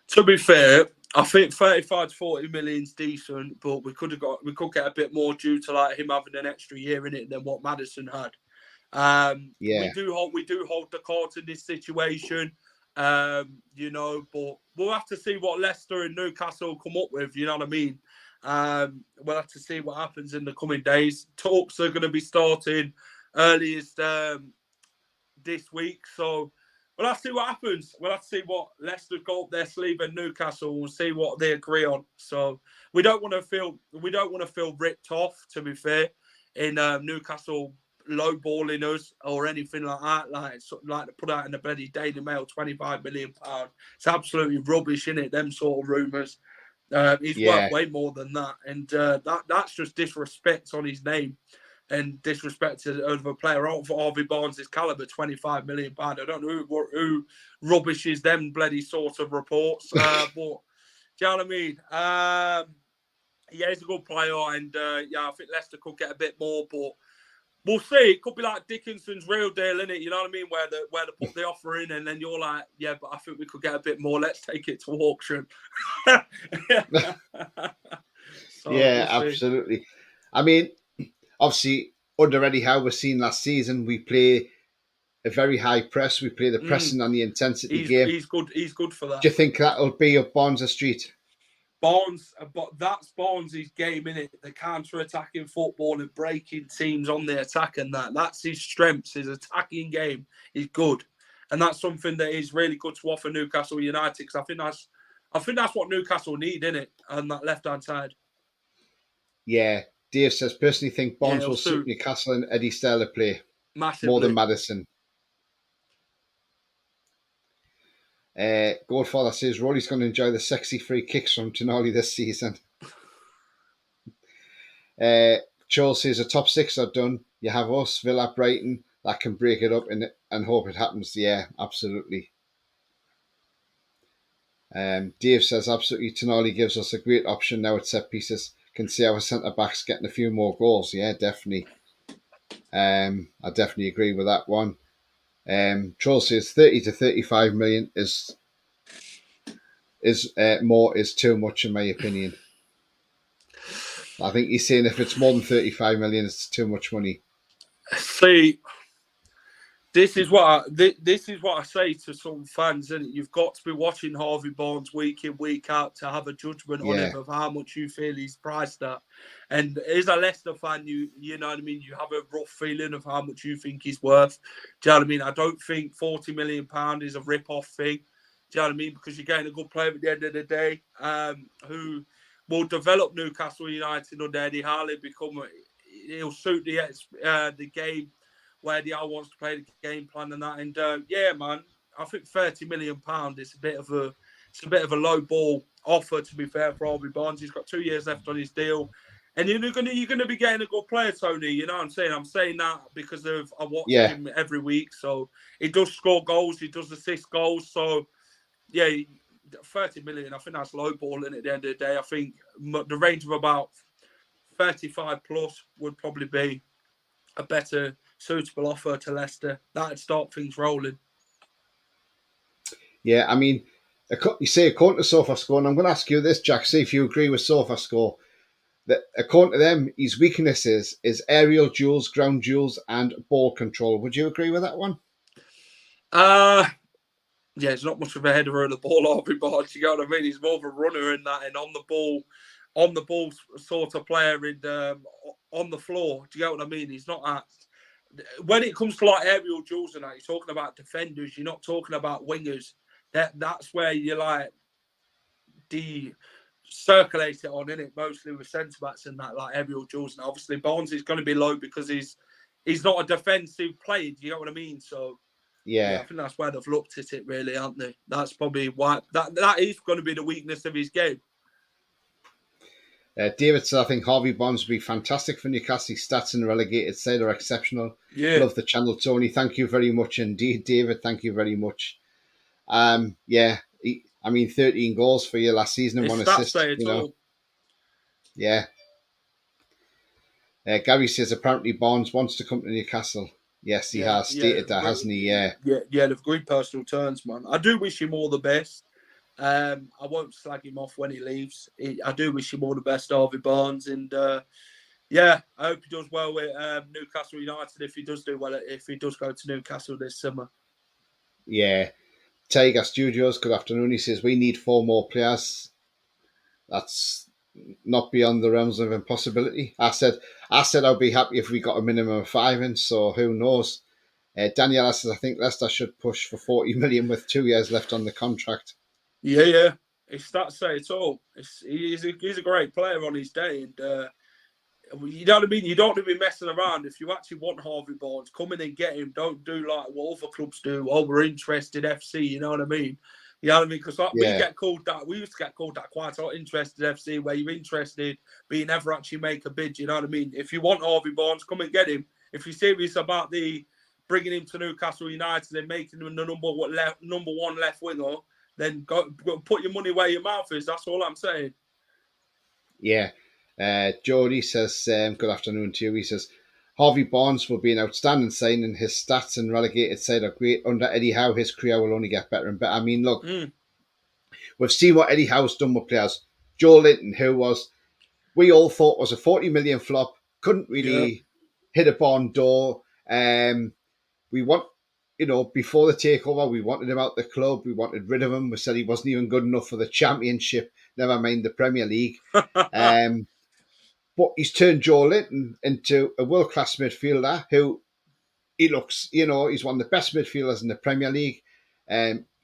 To be fair, I think 35 to 40 million is decent, but we could get a bit more due to like him having an extra year in it than what Maddison had. We do hold the cards in this situation, but we'll have to see what Leicester and Newcastle come up with. You know what I mean? We'll have to see what happens in the coming days. Talks are going to be starting earliest this week, so we'll have to see what happens. We'll have to see what Leicester got up their sleeve and Newcastle. We'll see what they agree on. So we don't want to feel ripped off. To be fair, in Newcastle lowballing us or anything like that. Like to put out in the bloody Daily Mail, £25 million. It's absolutely rubbish, innit? Them sort of rumours. He's worth way more than that, and that's just disrespect on his name and disrespect to a player of Harvey Barnes' calibre. £25 million. I don't know who rubbishes them bloody sort of reports, but do you know what I mean? Yeah, he's a good player, and I think Leicester could get a bit more, but we'll see. It could be like Dickinson's real deal, innit? You know what I mean? Where they put the offer in, and then you're like, yeah, but I think we could get a bit more. Let's take it to auction. So, yeah, we'll absolutely. I mean, obviously, under Eddie Howe, we've seen last season, we play a very high press. We play the pressing and the intensity game. He's good. He's good for that. Do you think that'll be up Barnes' street? Barnes, but that's Barnes' game, innit? The counter-attacking football and breaking teams on the attack and that's his strengths. His attacking game is good, and that's something that is really good to offer Newcastle United, because I think that's what Newcastle need, innit? On that left-hand side. Yeah, Dave says personally think Barnes will suit Newcastle and Eddie's style of play massively more than Maddison. Godfather says Rory's going to enjoy the sexy free kicks from Tonali this season. Charles says the top six are done. You have us, Villa, Brighton, that can break it up and hope it happens. Yeah, absolutely. Dave says absolutely Tonali gives us a great option now at set pieces. Can see our centre backs getting a few more goals. Yeah, definitely. I definitely agree with that one. Troll says 30 to 35 million is too much in my opinion. I think he's saying if it's more than 35 million, it's too much money. See, this is what I say to some fans, and you've got to be watching Harvey Barnes week in, week out to have a judgment on him of how much you feel he's priced at. And as a Leicester fan, you know what I mean, you have a rough feeling of how much you think he's worth. Do you know what I mean? I don't think £40 million is a rip-off thing. Do you know what I mean? Because you're getting a good player at the end of the day, who will develop Newcastle United under Eddie Howe. He'll suit the game where Eddie Howe wants to play the game plan and that. And man, I think £30 million is a bit of a low ball offer, to be fair, for Harvey Barnes. He's got 2 years left on his deal, and you're gonna be getting a good player, Tony. You know what I'm saying? I'm saying that because I watch him every week. So he does score goals, he does assist goals. So yeah, 30 million. I think that's low balling at the end of the day. I think the range of about 35 plus would probably be a better suitable offer to Leicester. That'd start things rolling. Yeah, I mean, you say according to SofaScore, and I'm going to ask you this, Jack, see if you agree with SofaScore, that according to them, his weaknesses is aerial duels, ground duels, and ball control. Would you agree with that one? Yeah, he's not much of a header of the ball, Harvey Barnes. You know what I mean? He's more of a runner in that, and on the ball sort of player on the floor. Do you get what I mean? He's not at. When it comes to like aerial duels and that, you're talking about defenders. You're not talking about wingers. That's where you like circulate it on, innit? Mostly with centre backs and that, like aerial duels. And obviously Barnes is going to be low because he's not a defensive player. Do you know what I mean? So yeah, I think that's where they've looked at it, really, aren't they? That's probably why that is going to be the weakness of his game. David said, I think Harvey Barnes would be fantastic for Newcastle. Stats in the relegated side are exceptional. Yeah. Love the channel, Tony. Thank you very much indeed, David. Thank you very much. 13 goals for you last season and 1 assist. Yeah. Gary says, apparently Barnes wants to come to Newcastle. Yes, he has stated that, hasn't he? Yeah, they've agreed personal terms, man. I do wish him all the best. I won't slag him off when he leaves. I do wish him all the best, Harvey Barnes, and I hope he does well with Newcastle United. If he does do well, if he does go to Newcastle this summer. Yeah, Tiger Studios. Good afternoon. He says we need 4 more players. That's not beyond the realms of impossibility. I said I'd be happy if we got a minimum of 5 in. So who knows? Danielle says I think Leicester should push for 40 million with 2 years left on the contract. Yeah. His stats say it all. He's a great player on his day, and You know what I mean? You don't want to be messing around. If you actually want Harvey Barnes, come in and get him. Don't do like what other clubs do. Oh, we're interested FC. You know what I mean? You know what I mean? Because like, we get called that. We used to get called that quite a lot. Interested FC, where you're interested, but you never actually make a bid. You know what I mean? If you want Harvey Barnes, come and get him. If you're serious about bringing him to Newcastle United and making him the number one left winger, then go put your money where your mouth is. That's all I'm saying. Yeah. Jody says, good afternoon to you. He says, Harvey Barnes will be an outstanding signing. His stats and relegated side are great. Under Eddie Howe, his career will only get better and better. I mean, look, we've seen what Eddie Howe's done with players. Joe Linton, who we all thought was a 40 million flop, couldn't really hit a barn door. We want, before the takeover, we wanted him out the club. We wanted rid of him. We said he wasn't even good enough for the Championship, never mind the Premier League. But he's turned Joe Linton into a world-class midfielder who he looks, he's one of the best midfielders in the Premier League.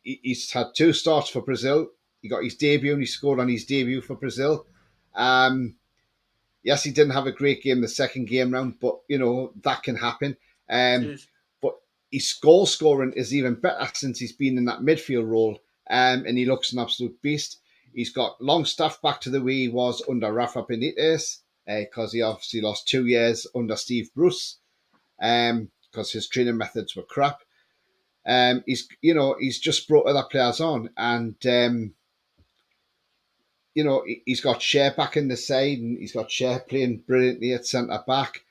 He's had 2 starts for Brazil. He got his debut and he scored on his debut for Brazil. Yes, he didn't have a great game the second game round, but, that can happen. But his goal scoring is even better since he's been in that midfield role, and he looks an absolute beast. He's got Longstaff back to the way he was under Rafa Benitez, because he obviously lost 2 years under Steve Bruce, because his training methods were crap. He's just brought other players on, and he's got Shea back in the side, and he's got Shea playing brilliantly at centre back.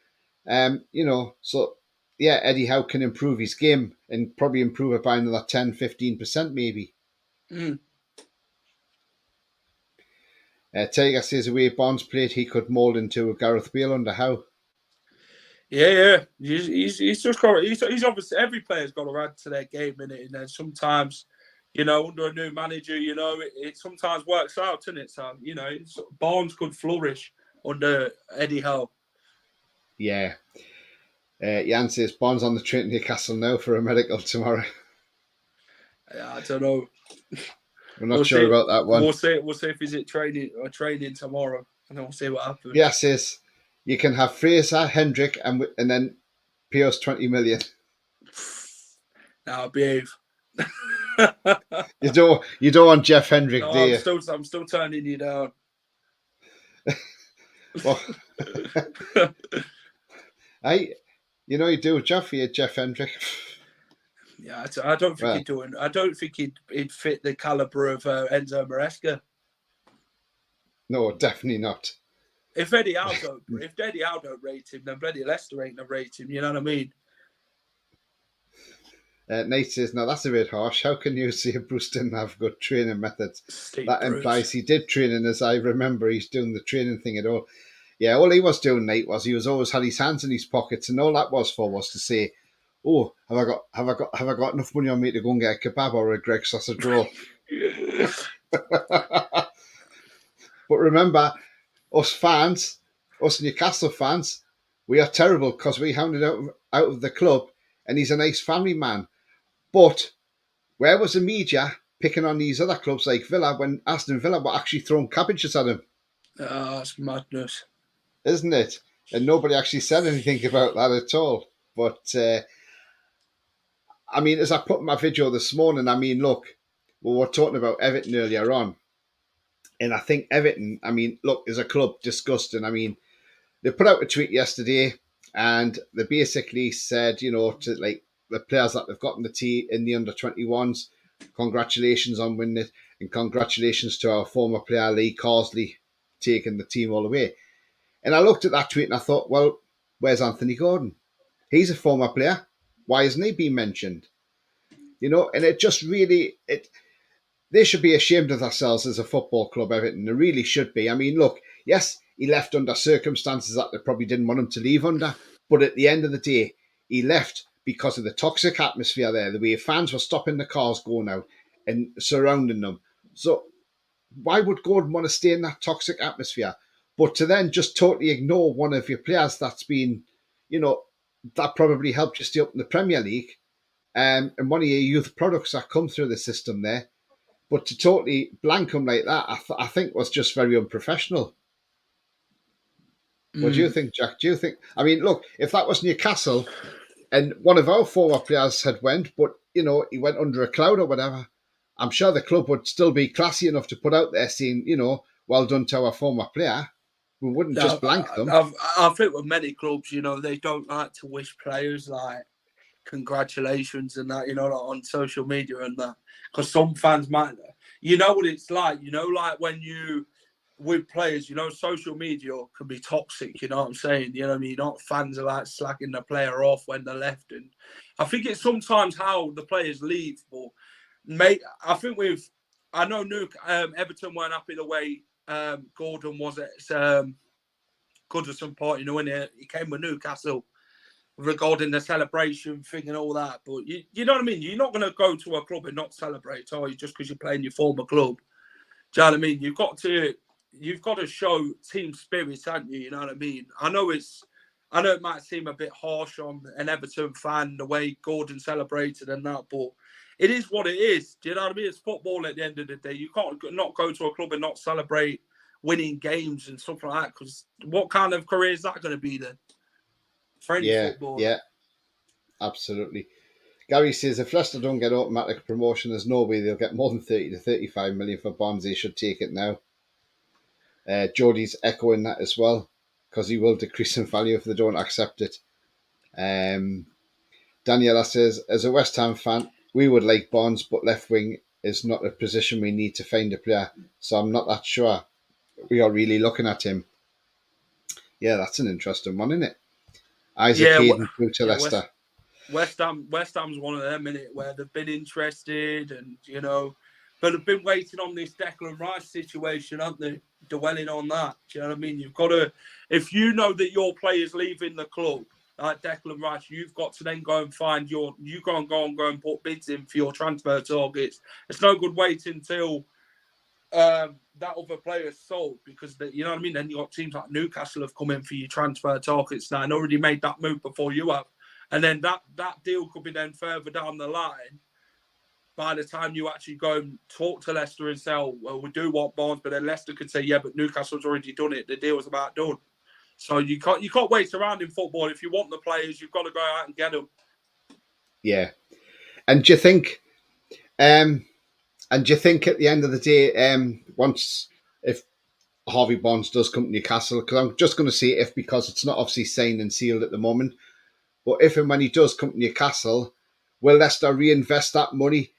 So yeah, Eddie Howe can improve his game and probably improve it by another 10-15% maybe. Tiger says the way Barnes played, he could mould into a Gareth Bale under Howe. Yeah. He's just got. He's obviously, every player's got to add to their game in it, and then sometimes, under a new manager, it sometimes works out, doesn't it? So Barnes could flourish under Eddie Howe. Yeah. Jan says Barnes on the train to Newcastle now for a medical tomorrow. I don't know. We're not sure about that one. We'll see if he's at training tomorrow, and then we'll see what happens. Yeah, says you can have Fraser, Hendrick, and then pay us 20 million. Now behave. You don't want Jeff Hendrick, do you? I'm still turning you down. Well, you do a job for you, Jeff Hendrick. Yeah, I don't think I don't think he'd fit the caliber of Enzo Maresca. No, definitely not. If Eddie Howe don't rate him, then bloody Leicester ain't gonna rate him. You know what I mean? Nate says, "No, that's a bit harsh. How can you say Bruce didn't have good training methods? That implies he did training, as I remember. He's doing the training thing at all. Yeah, all he was doing, Nate, was he was always had his hands in his pockets, and all that was to say, oh, have I got enough money on me to go and get a kebab or a Greg's sausage roll? But remember, us Newcastle fans, we are terrible because we hounded out of the club, and he's a nice family man. But where was the media picking on these other clubs like Villa when Aston Villa were actually throwing cabbages at him? Oh, it's madness. Isn't it? And nobody actually said anything about that at all. But, as I put in my video this morning, look, we were talking about Everton earlier on. And I think Everton, is a club disgusting. They put out a tweet yesterday and they basically said, to the players that they've got in the team in the under-21s, congratulations on winning it, and congratulations to our former player Lee Carsley taking the team all the way. And I looked at that tweet and I thought, well, where's Anthony Gordon? He's a former player. Why isn't he being mentioned? And it just really, they should be ashamed of themselves as a football club, Everton. They really should be. Look, yes, he left under circumstances that they probably didn't want him to leave under. But at the end of the day, he left because of the toxic atmosphere there, the way fans were stopping the cars going out and surrounding them. So why would Gordon want to stay in that toxic atmosphere? But to then just totally ignore one of your players that's been, that probably helped you stay up in the Premier League, and one of your youth products that come through the system there, but to totally blank him like that, I think was just very unprofessional. What do you think, Jack? Do you think? I mean, look, if that was Newcastle and one of our former players had went, but he went under a cloud or whatever, I'm sure the club would still be classy enough to put out there saying, well done to our former player. We wouldn't No, just blank them. I think with many clubs, they don't like to wish players like congratulations and that, like on social media and that, because some fans might, what it's like, like when you with players, social media can be toxic. You know what I'm saying? You know what I mean? Not fans are like slacking the player off when they're left, and I think it's sometimes how the players leave. But mate, I think I know Everton weren't happy the way Gordon was at Goodison Park. When he came with Newcastle regarding the celebration thing and all that. But you know what I mean? You're not going to go to a club and not celebrate, are you? Just because you're playing your former club. Do you know what I mean? You've got to show team spirit, haven't you? You know what I mean? I know it might seem a bit harsh on an Everton fan the way Gordon celebrated and that, but it is what it is. Do you know what I mean? It's football at the end of the day. You can't not go to a club and not celebrate winning games and stuff like that, because what kind of career is that going to be then? For any football. Yeah, absolutely. Gary says if Leicester don't get automatic promotion, there's no way they'll get more than 30 to 35 million for Barnes. They should take it now. Jodie's echoing that as well, because he will decrease in value if they don't accept it. Daniela says, as a West Ham fan, we would like Barnes, but left wing is not a position we need to find a player, so I'm not that sure we are really looking at him. Yeah, that's an interesting one, isn't it? Isaac Hayden through to Leicester. West Ham's one of them, innit, where they've been interested and, but they've been waiting on this Declan Rice situation, haven't they? Dwelling on that. Do you know what I mean? You've got to, if you know that your player's leaving the club, like Declan Rice, you've got to then go and find go and put bids in for your transfer targets. It's no good waiting until that other player's sold, because you know what I mean? Then you've got teams like Newcastle have come in for your transfer targets now and already made that move before you have. And then that deal could be then further down the line by the time you actually go and talk to Leicester and say, oh, well, we do want Barnes, but then Leicester could say, yeah, but Newcastle's already done it. The deal's about done. So you can't wait around in football. If you want the players, you've got to go out and get them. Yeah. And do you think at the end of the day, if Harvey Barnes does come to Newcastle, because I'm just going to say if, because it's not obviously signed and sealed at the moment, but if and when he does come to Newcastle, will Leicester reinvest that money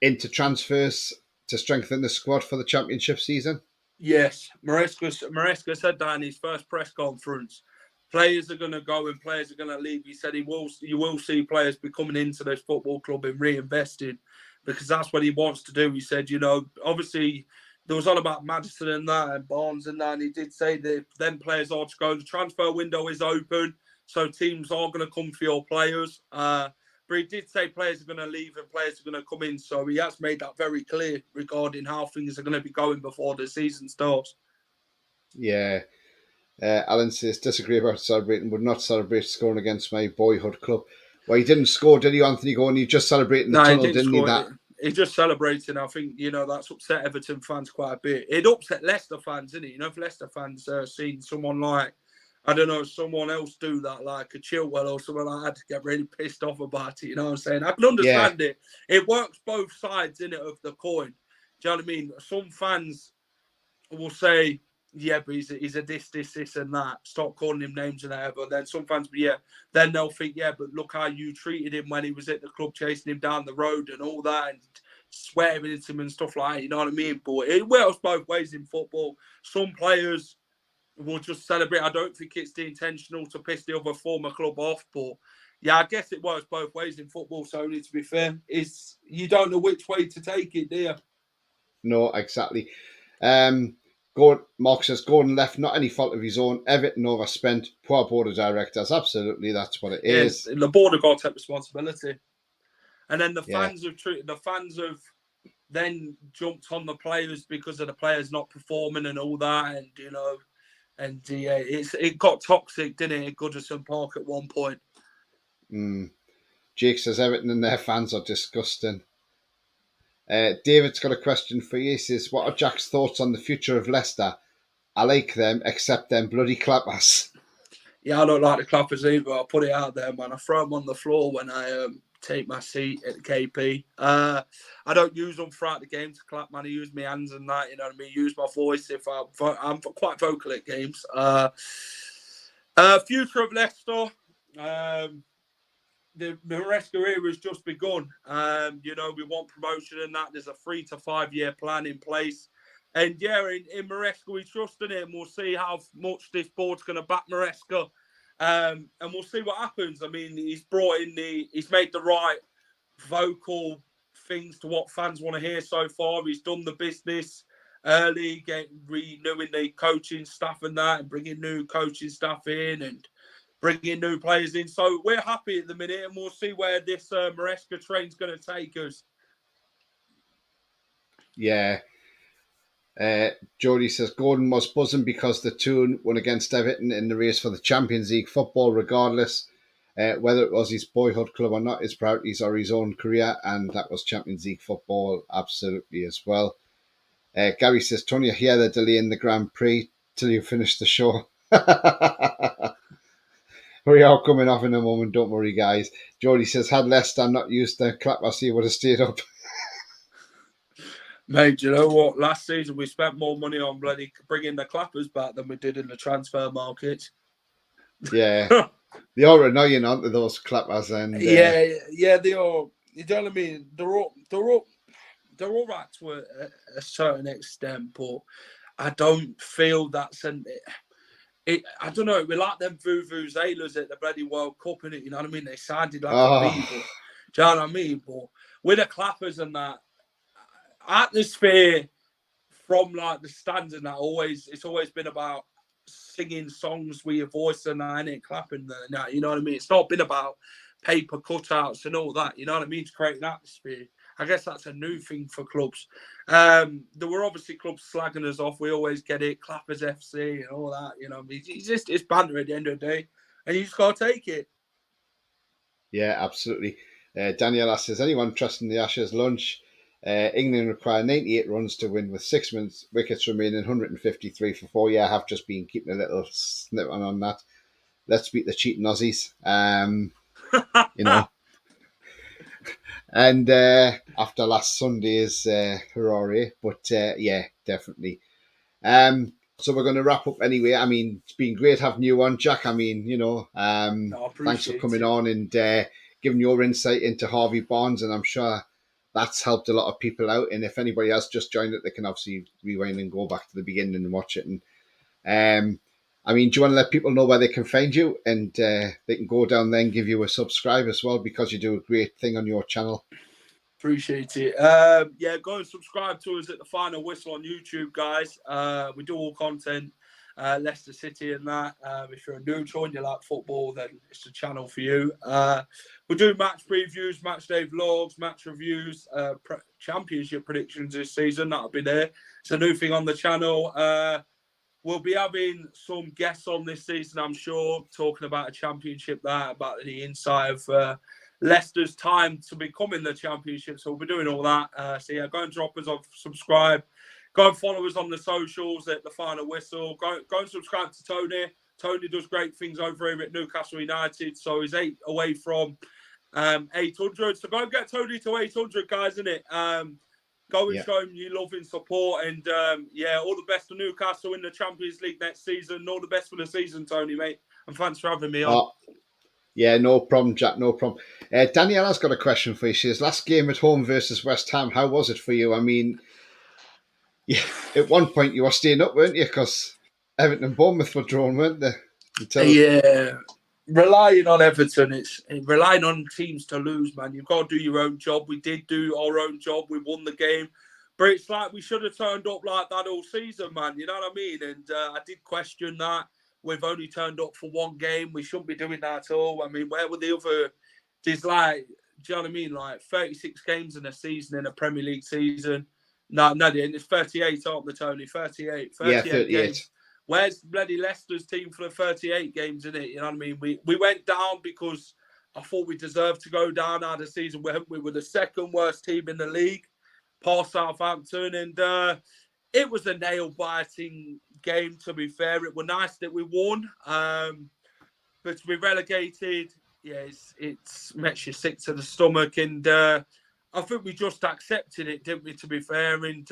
into transfers to strengthen the squad for the Championship season? Yes. Maresca said that in his first press conference. Players are going to go and players are going to leave. He said you will see players be coming into this football club and reinvesting, because that's what he wants to do. He said, obviously there was all about Maddison and that and Barnes and that, and he did say that if them players are to go, the transfer window is open, so teams are going to come for your players. But he did say players are going to leave and players are going to come in. So he has made that very clear regarding how things are going to be going before the season starts. Yeah. Alan says, disagree about celebrating, would not celebrate scoring against my boyhood club. Well, he didn't score, did he, Anthony Gordon? He just celebrated in the tunnel, didn't he? That He's just celebrating. I think, that's upset Everton fans quite a bit. It upset Leicester fans, didn't it? If Leicester fans seen someone like, I don't know, someone else do that, like a Chilwell or someone like that, to get really pissed off about it. You know what I'm saying? I can understand it. It works both sides, innit, of the coin. Do you know what I mean? Some fans will say, yeah, but he's a this, and that. Stop calling him names and that. But then some fans, then they'll think, yeah, but look how you treated him when he was at the club, chasing him down the road and all that, and swearing at him and stuff like that. You know what I mean? But it works both ways in football. Some players will just celebrate. I don't think it's the intentional to piss the other former club off, but yeah, I guess it works both ways in football. So, to be fair, you don't know which way to take it, do you? No, exactly. Mark says Gordon left, not any fault of his own. Everton overspent. Poor board of directors. Absolutely, that's what it is. The board have got to take responsibility. And then the fans have then jumped on the players because of the players not performing and all that, and it got toxic, didn't it, at Goodison Park at one point. Jake says Everton and their fans are disgusting. David's got a question for you. He says, what are Jack's thoughts on the future of Leicester? I like them, except them bloody clappers. Yeah, I don't like the clappers either. I'll put it out there, man. I throw them on the floor when I take my seat at the KP. I don't use them throughout the game to clap, man. I use my hands and that, you know what I mean? Use my voice if I'm quite vocal at games. Future of Leicester. The Maresca era has just begun. You know, we want promotion and that. There's a 3 to 5 year plan in place. And yeah, in Maresca, we trust in it, and we'll see how much this board's going to back Maresca. And we'll see what happens. I mean, he's made the right vocal things to what fans want to hear so far. He's done the business early, renewing the coaching staff and that, and bringing new coaching staff in and bringing new players in. So we're happy at the minute, and we'll see where this Maresca train's going to take us. Yeah. Jody says Gordon was buzzing because the Toon won against Everton in the race for the Champions League football, regardless whether it was his boyhood club or not, his priorities or his own career, and that was Champions League football, absolutely as well. Gary says, Tony, I hear they're delaying the Grand Prix till you finish the show. We are coming off in a moment, don't worry, guys. Jody says, had Leicester not used the clappers, he would have stayed up. Mate, you know what? Last season we spent more money on bloody bringing the clappers back than we did in the transfer market. Yeah. They are annoying, aren't they, those clappers? And yeah, they are. You know what I mean? They're all right to a certain extent, but I don't feel that's I don't know. We like them vuvuzelas at the bloody World Cup, innit? You know what I mean? They sounded like a beaver. Do you know what I mean? But with the clappers and that atmosphere from like the stands and that, it's always been about singing songs with your voice and that, and clapping and that. You know what I mean? It's not been about paper cutouts and all that. You know what I mean? To create an atmosphere. I guess that's a new thing for clubs. There were obviously clubs slagging us off. We always get it, Clappers FC and all that. You know, it's banter at the end of the day, and you just got to take it. Yeah, absolutely. Daniela says, anyone trusting the Ashes lunch? England require 98 runs to win with 6 minutes wickets remaining, 153 for 4. Yeah, I have just been keeping a little snip on that. Let's beat the cheating Aussies. You know. And after last Sunday's hurrah, but yeah, definitely. So we're going to wrap up anyway. I mean, it's been great having you on, Jack. I mean, you know, thanks for coming on and giving your insight into Harvey Barnes, and I'm sure that's helped a lot of people out. And if anybody else just joined it, they can obviously rewind and go back to the beginning and watch it. And I mean, do you want to let people know where they can find you, and they can go down there and give you a subscribe as well, because you do a great thing on your channel? Appreciate it. Yeah, go and subscribe to us at The Final Whistle on YouTube, guys. We do all content, Leicester City and that. If you're a neutral and you like football, then it's the channel for you. We do match previews, match day vlogs, match reviews, championship predictions this season. That'll be there. It's a new thing on the channel. We'll be having some guests on this season, I'm sure, talking about a championship, about the insight of Leicester's time to become in the championship. So we'll be doing all that. So yeah, go and drop us off, subscribe. Go and follow us on the socials at The Final Whistle. Go and subscribe to Tony. Tony does great things over here at Newcastle United. So he's 8 away from 800. So go and get Tony to 800, guys, innit? Go and show him you love and support. And yeah, all the best for Newcastle in the Champions League next season. All the best for the season, Tony, mate. And thanks for having me on. Yeah, no problem, Jack, no problem. Daniela's got a question for you. She says, last game at home versus West Ham, how was it for you? I mean, yeah, at one point you were staying up, weren't you? Because Everton and Bournemouth were drawn, weren't they? Yeah. Relying on Everton, it's relying on teams to lose, man. You've got to do your own job. We did do our own job. We won the game. But it's like we should have turned up like that all season, man. You know what I mean? And I did question that. We've only turned up for one game. We shouldn't be doing that at all. I mean, where were the other... There's like, do you know what I mean? Like 36 games in a season, in a Premier League season. No, it's 38, aren't they, Tony? 38 yeah, 38 games. Where's bloody Leicester's team for the 38 games in it? You know what I mean? We went down because I thought we deserved to go down out of the season. We were the second worst team in the league, past Southampton, and it was a nail-biting game, to be fair. It was nice that we won. but to be relegated, yeah, it's makes you sick to the stomach, and I think we just accepted it, didn't we? To be fair, and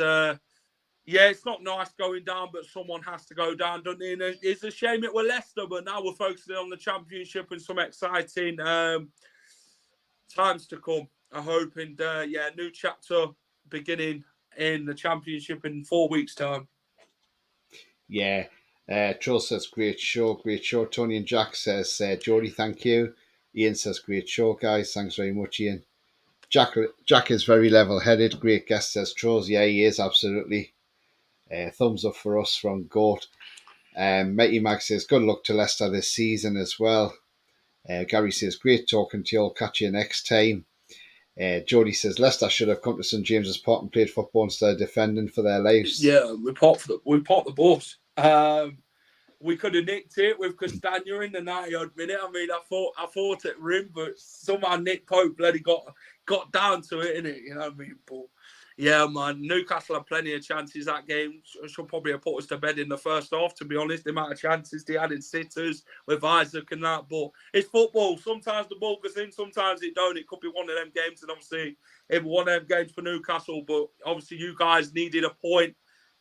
yeah, it's not nice going down, but someone has to go down, doesn't it? And it's a shame it was Leicester, but now we're focusing on the Championship and some exciting times to come, I hope. And yeah, new chapter beginning in the Championship in 4 weeks' time. Yeah. Troll says, great show, great show. Tony and Jack says, Jody, thank you. Ian says, great show, guys. Thanks very much, Ian. Jack is very level-headed. Great guest, says Trolls. Yeah, he is, absolutely. Thumbs up for us from Goat. Mighty Mag says, good luck to Leicester this season as well. Gary says, great talking to you all. Catch you next time. Jody says, Leicester should have come to St James's Park and played football instead of defending for their lives. Yeah, we popped the bus. We could have nicked it with Castagna in the 90th minute. I mean, I thought it rim, but somehow Nick Pope bloody got down to it, innit? You know what I mean? But yeah, man, Newcastle had plenty of chances that game. Should probably have put us to bed in the first half, to be honest. The amount of chances they had in sitters with Isaac and that. But it's football. Sometimes the ball goes in, sometimes it don't. It could be one of them games, and obviously it was one of them games for Newcastle. But obviously you guys needed a point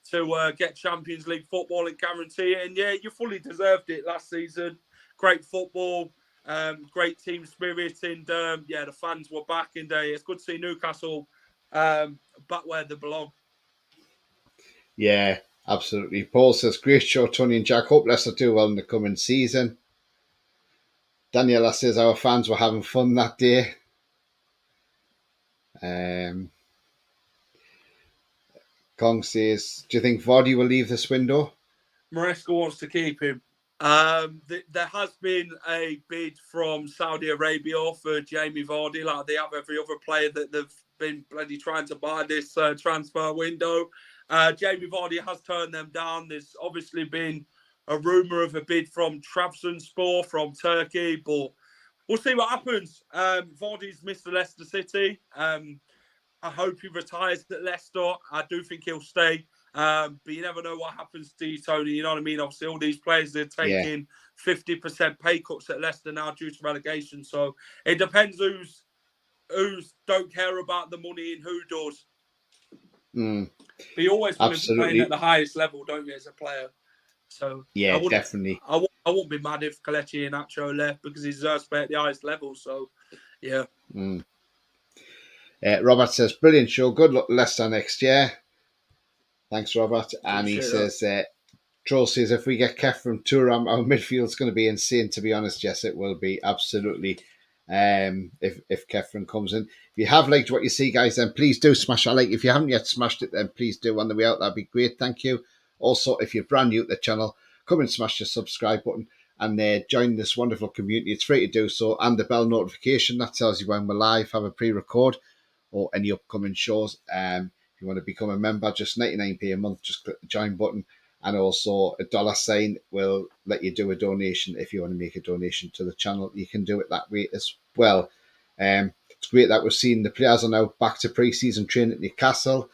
to get Champions League football and guarantee it. And yeah, you fully deserved it last season. Great football, great team spirit, and yeah, the fans were back. And it's good to see Newcastle back where they belong. Yeah, absolutely. Paul says, great show, Tony and Jack. Hope Leicester do well in the coming season. Daniela says, our fans were having fun that day. Kong says, do you think Vardy will leave this window? Maresca wants to keep him. There has been a bid from Saudi Arabia for Jamie Vardy, like they have every other player that they've been bloody trying to buy this transfer window. Jamie Vardy has turned them down. There's obviously been a rumour of a bid from Trabzonspor from Turkey, but we'll see what happens. Vardy's Mr. Leicester City. I hope he retires at Leicester. I do think he'll stay. But you never know what happens to you, Tony. You know what I mean? Obviously, all these players are taking 50% pay cuts at Leicester now due to relegation. So it depends who's don't care about the money and who does. But you always want to be playing at the highest level, don't you, as a player? So yeah, definitely. I wouldn't be mad if Kelechi and Nacho left because he deserves to play at the highest level. So yeah. Robert says, brilliant show. Good luck Leicester next year. Thanks, Robert. And he says, Troll says, if we get Kev from Turam, our midfield's going to be insane, to be honest. Yes, it will be. Absolutely. If Kefren comes in. If you have liked what you see, guys, then please do smash that like. If you haven't yet smashed it, then please do on the way out. That'd be great. Thank you. Also, if you're brand new to the channel, come and smash the subscribe button and join this wonderful community. It's free to do so. And the bell notification, that tells you when we're live, have a pre-record or any upcoming shows. If you want to become a member, just 99p a month, just click the join button. And also $sign will let you do a donation. If you want to make a donation to the channel, you can do it that way as well. It's great that we're seeing the players are now back to pre-season training at Newcastle.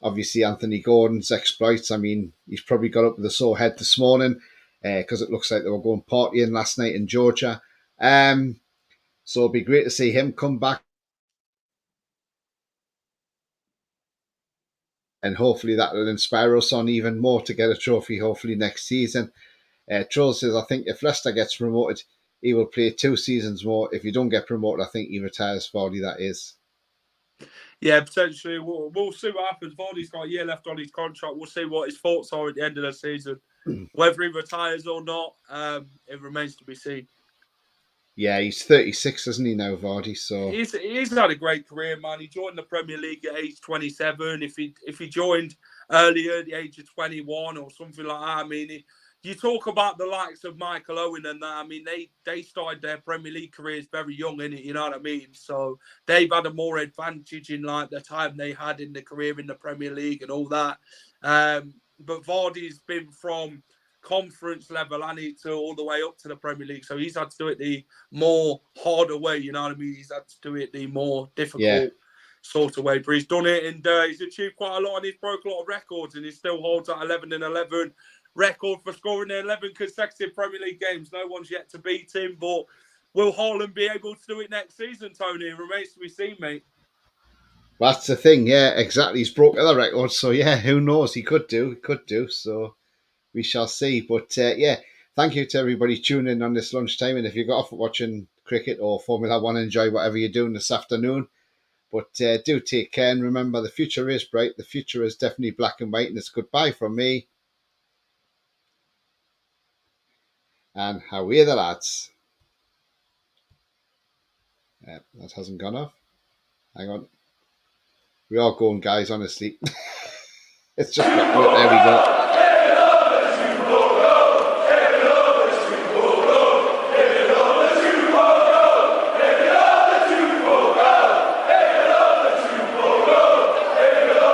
Obviously, Anthony Gordon's exploits. I mean, he's probably got up with a sore head this morning because it looks like they were going partying last night in Georgia. So it'll be great to see him come back. And hopefully that will inspire us on even more to get a trophy, hopefully next season. Troll says, I think if Leicester gets promoted, he will play 2 seasons more. If you don't get promoted, I think he retires. Vardy, that is. Yeah, potentially. We'll see what happens. Vardy's got a year left on his contract. We'll see what his thoughts are at the end of the season. Whether he retires or not, it remains to be seen. Yeah, he's 36, isn't he now, Vardy? So he's had a great career, man. He joined the Premier League at age 27. If he joined earlier at the age of 21 or something like that, I mean, you talk about the likes of Michael Owen and that. I mean, they started their Premier League careers very young, innit? You know what I mean? So they've had a more advantage in like the time they had in the career in the Premier League and all that. But Vardy's been from conference level and to all the way up to the Premier League, so he's had to do it the more harder way. You know what I mean? He's had to do it the more difficult sort of way. But he's done it, and he's achieved quite a lot, and he's broke a lot of records, and he still holds that 11-11 record for scoring in 11 consecutive Premier League games. No one's yet to beat him, but will Haaland be able to do it next season, Tony? It remains to be seen, mate. That's the thing, yeah, exactly. He's broke other records, so yeah, who knows? He could do. So we shall see. But yeah, thank you to everybody tuning in on this lunchtime. And if you got off watching cricket or Formula One, enjoy whatever you're doing this afternoon. But do take care, and remember, the future is bright. The future is definitely black and white, and it's goodbye from me. And how are the lads? That hasn't gone off. Hang on. We are going, guys, honestly. It's just not. There we go.